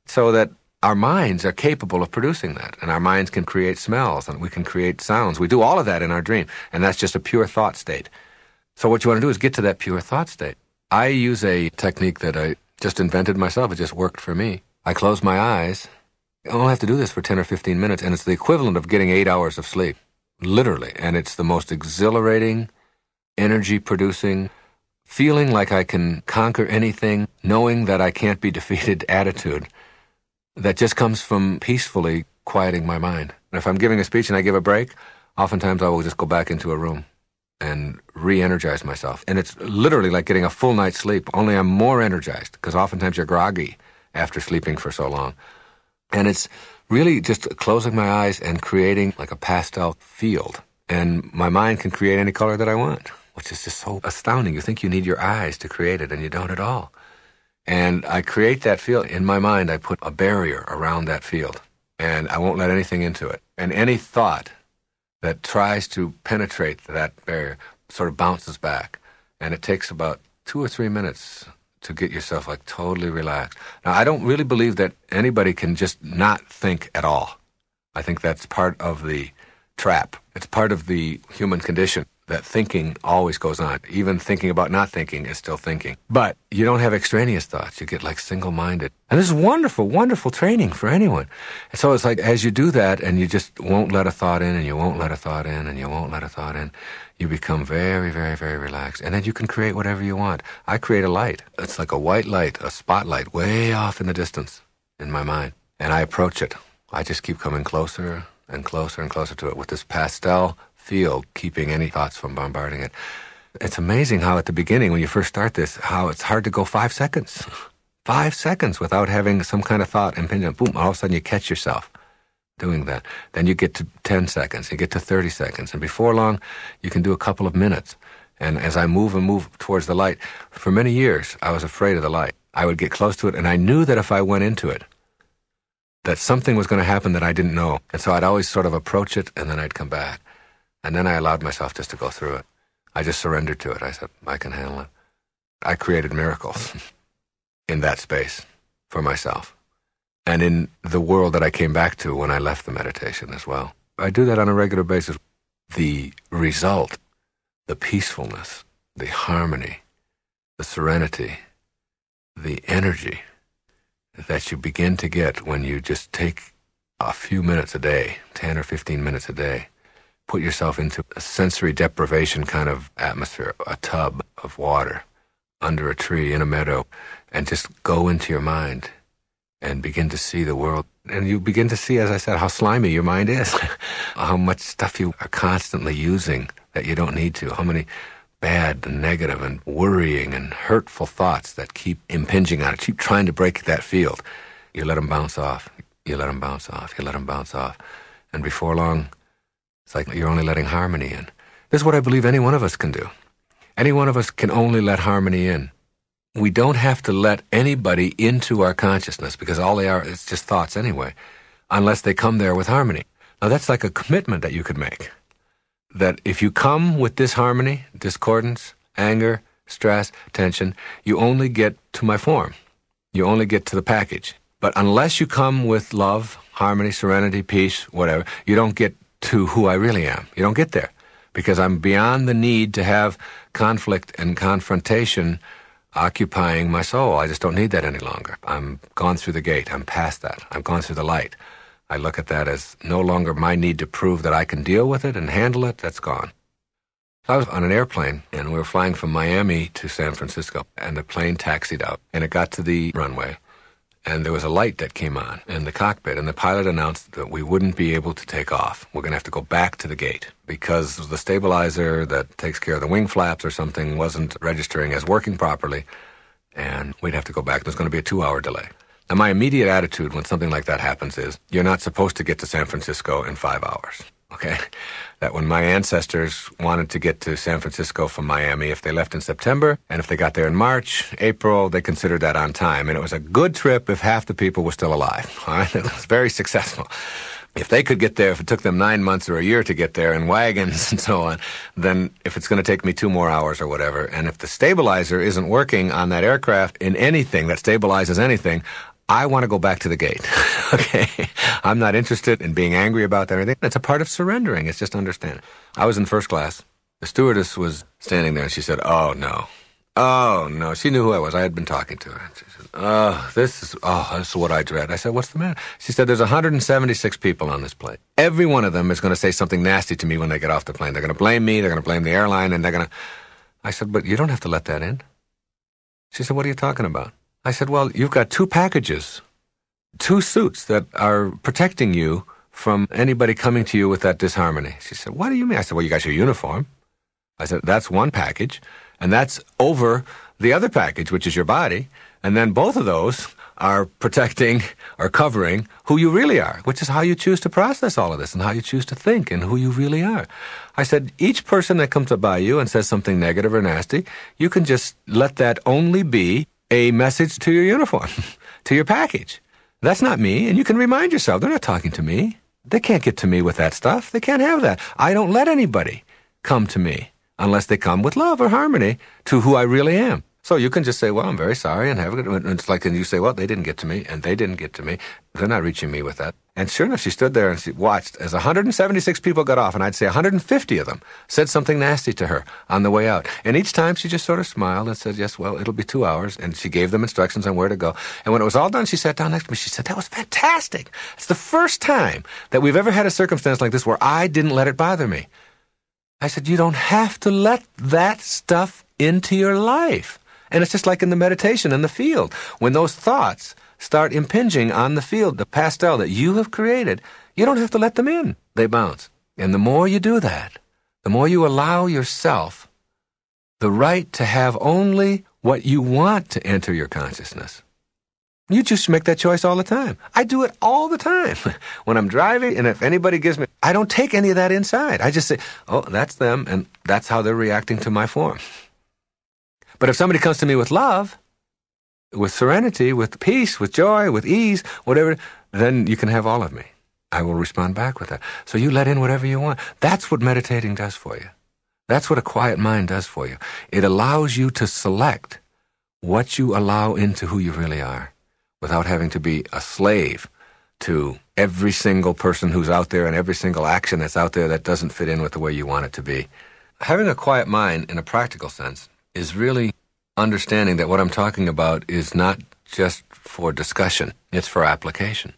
So that our minds are capable of producing that, and our minds can create smells, and we can create sounds. We do all of that in our dream, and that's just a pure thought state. So what you want to do is get to that pure thought state. I use a technique that I just invented myself. It just worked for me. I close my eyes. I only have to do this for 10 or 15 minutes, and it's the equivalent of getting 8 hours of sleep, literally. And it's the most exhilarating, energy-producing, feeling like I can conquer anything, knowing that I can't be defeated attitude that just comes from peacefully quieting my mind. And if I'm giving a speech and I give a break, oftentimes I will just go back into a room and re-energize myself. And it's literally like getting a full night's sleep, only I'm more energized, because oftentimes you're groggy after sleeping for so long. And it's really just closing my eyes and creating like a pastel field. And my mind can create any color that I want, which is just so astounding. You think you need your eyes to create it, and you don't at all. And I create that field. In my mind, I put a barrier around that field, and I won't let anything into it. And any thought that tries to penetrate that barrier sort of bounces back. And it takes about 2 or 3 minutes to get yourself like totally relaxed. Now, I don't really believe that anybody can just not think at all. I think that's part of the trap. It's part of the human condition, that thinking always goes on. Even thinking about not thinking is still thinking. But you don't have extraneous thoughts. You get like single-minded. And this is wonderful, wonderful training for anyone. And so it's like as you do that and you just won't let a thought in, and you won't let a thought in, and you won't let a thought in, you become very, very, very relaxed. And then you can create whatever you want. I create a light. It's like a white light, a spotlight way off in the distance in my mind. And I approach it. I just keep coming closer and closer and closer to it with this pastel field, keeping any thoughts from bombarding it. It's amazing how at the beginning, when you first start this, how it's hard to go 5 seconds. 5 seconds without having some kind of thought impinging. Boom, all of a sudden you catch yourself doing that. Then you get to 10 seconds, you get to 30 seconds, and before long, you can do a couple of minutes. And as I move and move towards the light, for many years, I was afraid of the light. I would get close to it, and I knew that if I went into it, that something was going to happen that I didn't know. And so I'd always sort of approach it, and then I'd come back. And then I allowed myself just to go through it. I just surrendered to it. I said, I can handle it. I created miracles in that space for myself. And in the world that I came back to when I left the meditation as well. I do that on a regular basis. The result, the peacefulness, the harmony, the serenity, the energy that you begin to get when you just take a few minutes a day, 10 or 15 minutes a day, put yourself into a sensory deprivation kind of atmosphere, a tub of water under a tree in a meadow, and just go into your mind and begin to see the world. And you begin to see, as I said, how slimy your mind is, how much stuff you are constantly using that you don't need to, how many bad and negative and worrying and hurtful thoughts that keep impinging on it, keep trying to break that field. You let them bounce off. You let them bounce off. You let them bounce off. And before long, it's like you're only letting harmony in. This is what I believe any one of us can do. Any one of us can only let harmony in. We don't have to let anybody into our consciousness, because all they are is just thoughts anyway, unless they come there with harmony. Now that's like a commitment that you could make. That if you come with disharmony, discordance, anger, stress, tension, you only get to my form. You only get to the package. But unless you come with love, harmony, serenity, peace, whatever, you don't get to who I really am. You don't get there. Because I'm beyond the need to have conflict and confrontation occupying my soul. I just don't need that any longer. I'm gone through the gate. I'm past that. I've gone through the light. I look at that as no longer my need to prove that I can deal with it and handle it. That's gone. I was on an airplane, and we were flying from Miami to San Francisco, and the plane taxied out, and it got to the runway, and there was a light that came on in the cockpit, and the pilot announced that we wouldn't be able to take off. We're going to have to go back to the gate because the stabilizer that takes care of the wing flaps or something wasn't registering as working properly, and we'd have to go back. There's going to be a 2-hour delay. Now, my immediate attitude when something like that happens is, you're not supposed to get to San Francisco in 5 hours, okay? That when my ancestors wanted to get to San Francisco from Miami, if they left in September, and if they got there in March, April, they considered that on time. And it was a good trip if half the people were still alive, all right? It was very successful. If they could get there, if it took them 9 months or a year to get there in wagons and so on, then if it's going to take me 2 more hours or whatever, and if the stabilizer isn't working on that aircraft in anything that stabilizes anything, I want to go back to the gate, okay? I'm not interested in being angry about that or anything. It's a part of surrendering. It's just understanding. I was in first class. The stewardess was standing there, and she said, "Oh, no. Oh, no." She knew who I was. I had been talking to her. She said, this is what I dread." I said, "What's the matter?" She said, "There's 176 people on this plane. Every one of them is going to say something nasty to me when they get off the plane. They're going to blame me. They're going to blame the airline, and they're going to..." I said, "But you don't have to let that in." She said, "What are you talking about?" I said, "Well, you've got 2 packages, 2 suits that are protecting you from anybody coming to you with that disharmony." She said, "What do you mean?" I said, "Well, you got your uniform." I said, "That's one package, and that's over the other package, which is your body, and then both of those are protecting or covering who you really are, which is how you choose to process all of this and how you choose to think and who you really are." I said, "Each person that comes up by you and says something negative or nasty, you can just let that only be a message to your uniform, to your package. That's not me, and you can remind yourself, they're not talking to me. They can't get to me with that stuff. They can't have that. I don't let anybody come to me unless they come with love or harmony to who I really am." So you can just say, "Well, I'm very sorry," and have a good... And it's like, and you say, "Well, they didn't get to me, and they didn't get to me. They're not reaching me with that." And sure enough, she stood there and she watched as 176 people got off, and I'd say 150 of them said something nasty to her on the way out. And each time she just sort of smiled and said, "Yes, well, it'll be 2 hours." And she gave them instructions on where to go. And when it was all done, she sat down next to me. She said, "That was fantastic. It's the first time that we've ever had a circumstance like this where I didn't let it bother me." I said, "You don't have to let that stuff into your life." And it's just like in the meditation in the field. When those thoughts start impinging on the field, the pastel that you have created, you don't have to let them in. They bounce. And the more you do that, the more you allow yourself the right to have only what you want to enter your consciousness. You just make that choice all the time. I do it all the time. When I'm driving, and if anybody gives me... I don't take any of that inside. I just say, "Oh, that's them, and that's how they're reacting to my form." But if somebody comes to me with love, with serenity, with peace, with joy, with ease, whatever, then you can have all of me. I will respond back with that. So you let in whatever you want. That's what meditating does for you. That's what a quiet mind does for you. It allows you to select what you allow into who you really are without having to be a slave to every single person who's out there and every single action that's out there that doesn't fit in with the way you want it to be. Having a quiet mind in a practical sense is really understanding that what I'm talking about is not just for discussion, it's for application.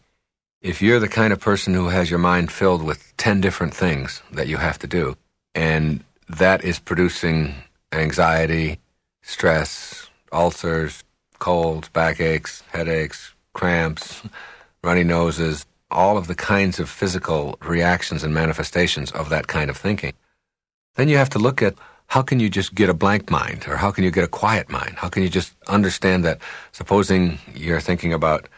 If you're the kind of person who has your mind filled with 10 different things that you have to do, and that is producing anxiety, stress, ulcers, colds, backaches, headaches, cramps, runny noses, all of the kinds of physical reactions and manifestations of that kind of thinking, then you have to look at how can you just get a blank mind, or how can you get a quiet mind? How can you just understand that, supposing you're thinking about,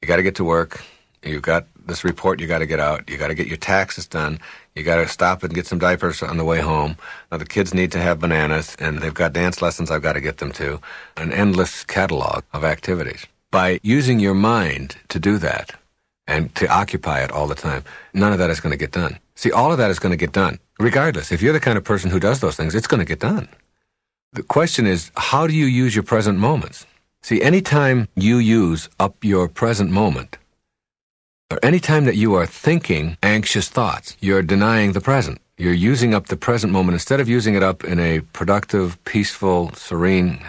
you got to get to work, you've got this report you got to get out, you got to get your taxes done, you got to stop and get some diapers on the way home. Now the kids need to have bananas, and they've got dance lessons I've got to get them to. An endless catalog of activities. By using your mind to do that, and to occupy it all the time, none of that is going to get done. See, all of that is going to get done. Regardless, if you're the kind of person who does those things, it's going to get done. The question is, how do you use your present moments? See, anytime you use up your present moment, or any time that you are thinking anxious thoughts, you're denying the present. You're using up the present moment instead of using it up in a productive, peaceful, serene,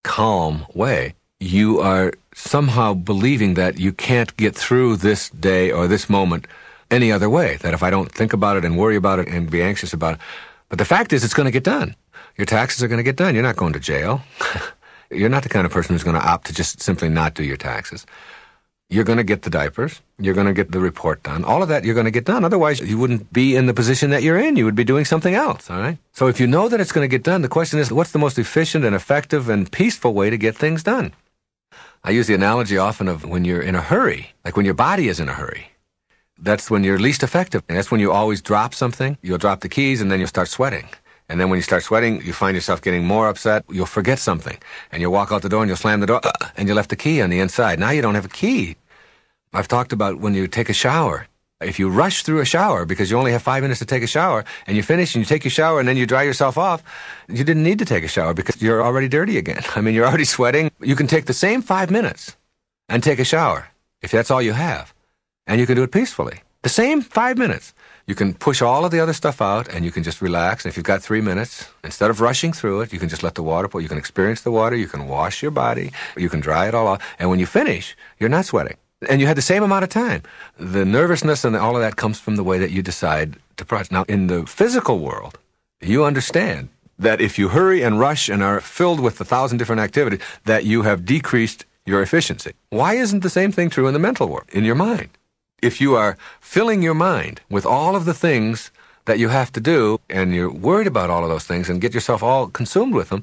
calm way. You are somehow believing that you can't get through this day or this moment any other way, that if I don't think about it and worry about it and be anxious about it. But the fact is, it's going to get done. Your taxes are going to get done. You're not going to jail. You're not the kind of person who's going to opt to just simply not do your taxes. You're going to get the diapers. You're going to get the report done. All of that you're going to get done. Otherwise, you wouldn't be in the position that you're in. You would be doing something else, all right? So if you know that it's going to get done, the question is, what's the most efficient and effective and peaceful way to get things done? I use the analogy often of when you're in a hurry, like when your body is in a hurry. That's when you're least effective. And that's when you always drop something. You'll drop the keys, and then you'll start sweating. And then when you start sweating, you find yourself getting more upset. You'll forget something. And you'll walk out the door, and you'll slam the door, and you left the key on the inside. Now you don't have a key. I've talked about when you take a shower. If you rush through a shower because you only have 5 minutes to take a shower, and you finish and you take your shower and then you dry yourself off, you didn't need to take a shower because you're already dirty again. I mean, you're already sweating. You can take the same 5 minutes and take a shower if that's all you have. And you can do it peacefully. The same 5 minutes. You can push all of the other stuff out, and you can just relax. And if you've got 3 minutes, instead of rushing through it, you can just let the water pour. You can experience the water. You can wash your body. You can dry it all off. And when you finish, you're not sweating. And you had the same amount of time. The nervousness and all of that comes from the way that you decide to process. Now, in the physical world, you understand that if you hurry and rush and are filled with 1,000 different activities, that you have decreased your efficiency. Why isn't the same thing true in the mental world, in your mind? If you are filling your mind with all of the things that you have to do, and you're worried about all of those things and get yourself all consumed with them,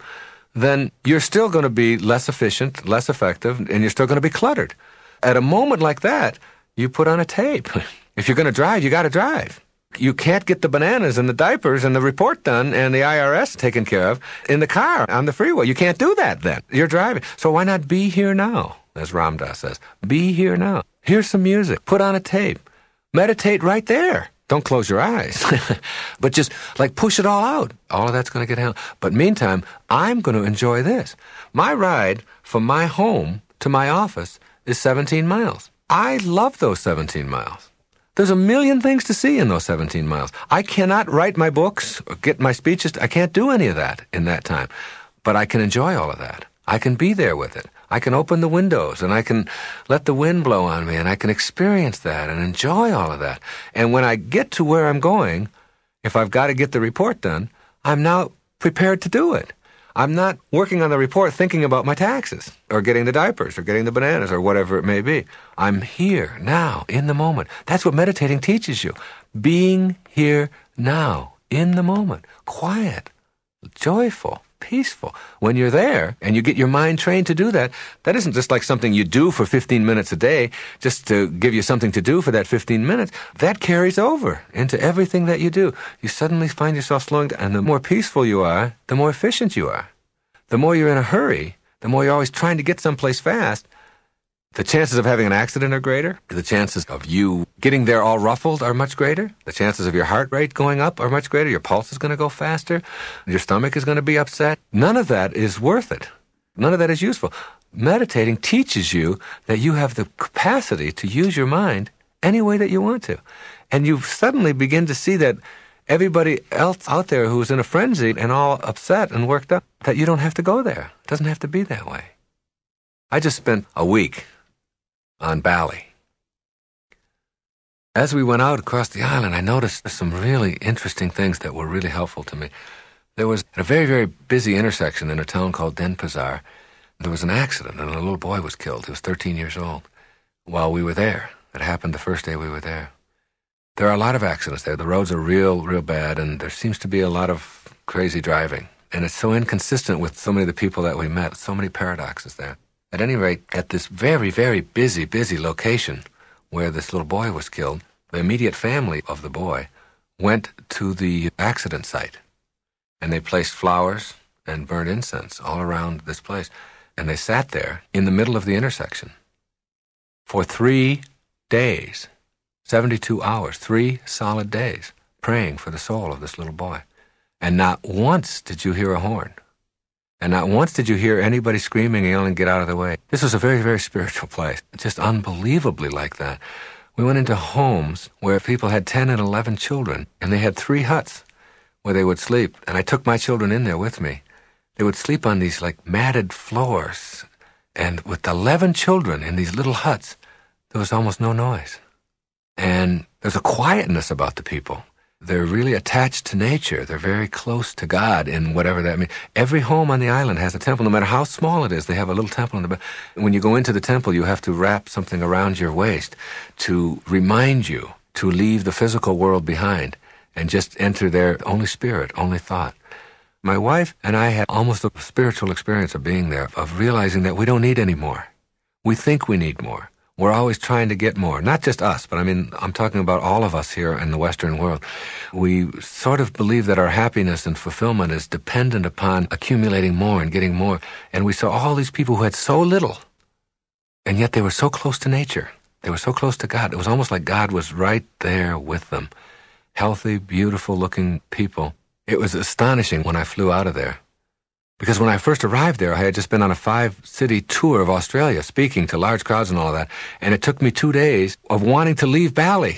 then you're still going to be less efficient, less effective, and you're still going to be cluttered. At a moment like that, you put on a tape. If you're going to drive, you got to drive. You can't get the bananas and the diapers and the report done and the IRS taken care of in the car on the freeway. You can't do that then. You're driving. So why not be here now, as Ram Dass says. Be here now. Hear some music. Put on a tape. Meditate right there. Don't close your eyes. But just, push it all out. All of that's going to get handled. But meantime, I'm going to enjoy this. My ride from my home to my office is 17 miles. I love those 17 miles. There's a million things to see in those 17 miles. I cannot write my books or get my speeches. I can't do any of that in that time. But I can enjoy all of that. I can be there with it. I can open the windows, and I can let the wind blow on me, and I can experience that and enjoy all of that. And when I get to where I'm going, if I've got to get the report done, I'm now prepared to do it. I'm not working on the report thinking about my taxes or getting the diapers or getting the bananas or whatever it may be. I'm here now in the moment. That's what meditating teaches you. Being here now in the moment. Quiet, joyful, peaceful. When you're there and you get your mind trained to do that, that isn't just like something you do for 15 minutes a day just to give you something to do for that 15 minutes. That carries over into everything that you do. You suddenly find yourself slowing down, and the more peaceful you are, the more efficient you are. The more you're in a hurry, the more you're always trying to get someplace fast, the chances of having an accident are greater. The chances of you getting there all ruffled are much greater. The chances of your heart rate going up are much greater. Your pulse is going to go faster. Your stomach is going to be upset. None of that is worth it. None of that is useful. Meditating teaches you that you have the capacity to use your mind any way that you want to. And you suddenly begin to see that everybody else out there who's in a frenzy and all upset and worked up, that you don't have to go there. It doesn't have to be that way. I just spent a week on Bali. As we went out across the island, I noticed some really interesting things that were really helpful to me. There was a very, very busy intersection in a town called Denpasar. There was an accident, and a little boy was killed. He was 13 years old while we were there. It happened the first day we were there. There are a lot of accidents there. The roads are real, real bad, and there seems to be a lot of crazy driving. And it's so inconsistent with so many of the people that we met, so many paradoxes there. At any rate, at this very, very busy location where this little boy was killed, the immediate family of the boy went to the accident site, and they placed flowers and burned incense all around this place. And they sat there in the middle of the intersection for 3 days, 72 hours, 3 solid days, praying for the soul of this little boy. And not once did you hear a horn. And not once did you hear anybody screaming and yelling, "Get out of the way." This was a very, very spiritual place, just unbelievably like that. We went into homes where people had 10 and 11 children, and they had 3 huts where they would sleep. And I took my children in there with me. They would sleep on these like matted floors. And with 11 children in these little huts, there was almost no noise. And there's a quietness about the people. They're really attached to nature. They're very close to God in whatever that means. Every home on the island has a temple, no matter how small it is. They have a little temple in the back. When you go into the temple, you have to wrap something around your waist to remind you to leave the physical world behind and just enter there, only spirit, only thought. My wife and I had almost a spiritual experience of being there, of realizing that we don't need any more. We think we need more. We're always trying to get more. Not just us, but I'm talking about all of us here in the Western world. We sort of believe that our happiness and fulfillment is dependent upon accumulating more and getting more. And we saw all these people who had so little, and yet they were so close to nature. They were so close to God. It was almost like God was right there with them. Healthy, beautiful-looking people. It was astonishing when I flew out of there. Because when I first arrived there, I had just been on a 5-city tour of Australia, speaking to large crowds and all of that, and it took me 2 days of wanting to leave Bali.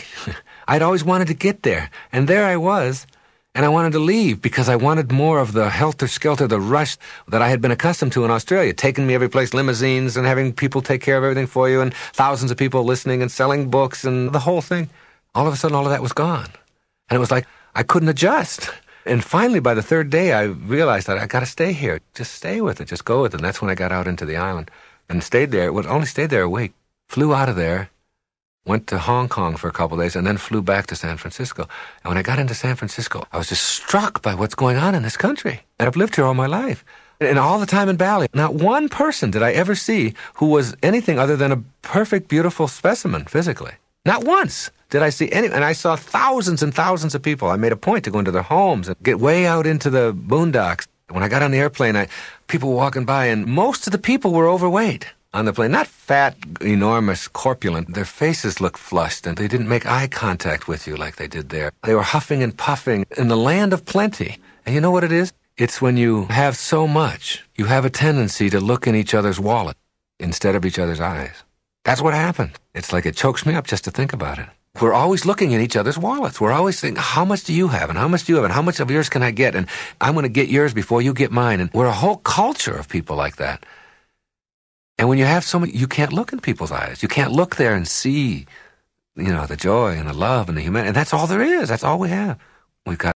I'd always wanted to get there, and there I was, and I wanted to leave because I wanted more of the helter-skelter, the rush that I had been accustomed to in Australia, taking me every place, limousines, and having people take care of everything for you, and thousands of people listening and selling books, and the whole thing. All of a sudden, all of that was gone. And it was like I couldn't adjust. And finally, by the 3rd day, I realized that I got to stay here. Just stay with it. Just go with it. And that's when I got out into the island and stayed there. Only stayed there a week. Flew out of there, went to Hong Kong for a couple of days, and then flew back to San Francisco. And when I got into San Francisco, I was just struck by what's going on in this country. And I've lived here all my life. And all the time in Bali, not one person did I ever see who was anything other than a perfect, beautiful specimen physically. Not once did I see any, and I saw thousands and thousands of people. I made a point to go into their homes and get way out into the boondocks. When I got on the airplane, people were walking by, and most of the people were overweight on the plane. Not fat, enormous, corpulent. Their faces looked flushed, and they didn't make eye contact with you like they did there. They were huffing and puffing in the land of plenty. And you know what it is? It's when you have so much, you have a tendency to look in each other's wallet instead of each other's eyes. That's what happened. It's like it chokes me up just to think about it. We're always looking in each other's wallets. We're always thinking, how much do you have? And how much do you have? And how much of yours can I get? And I'm going to get yours before you get mine. And we're a whole culture of people like that. And when you have so many, you can't look in people's eyes. You can't look there and see, the joy and the love and the humanity. And that's all there is. That's all we have. We've got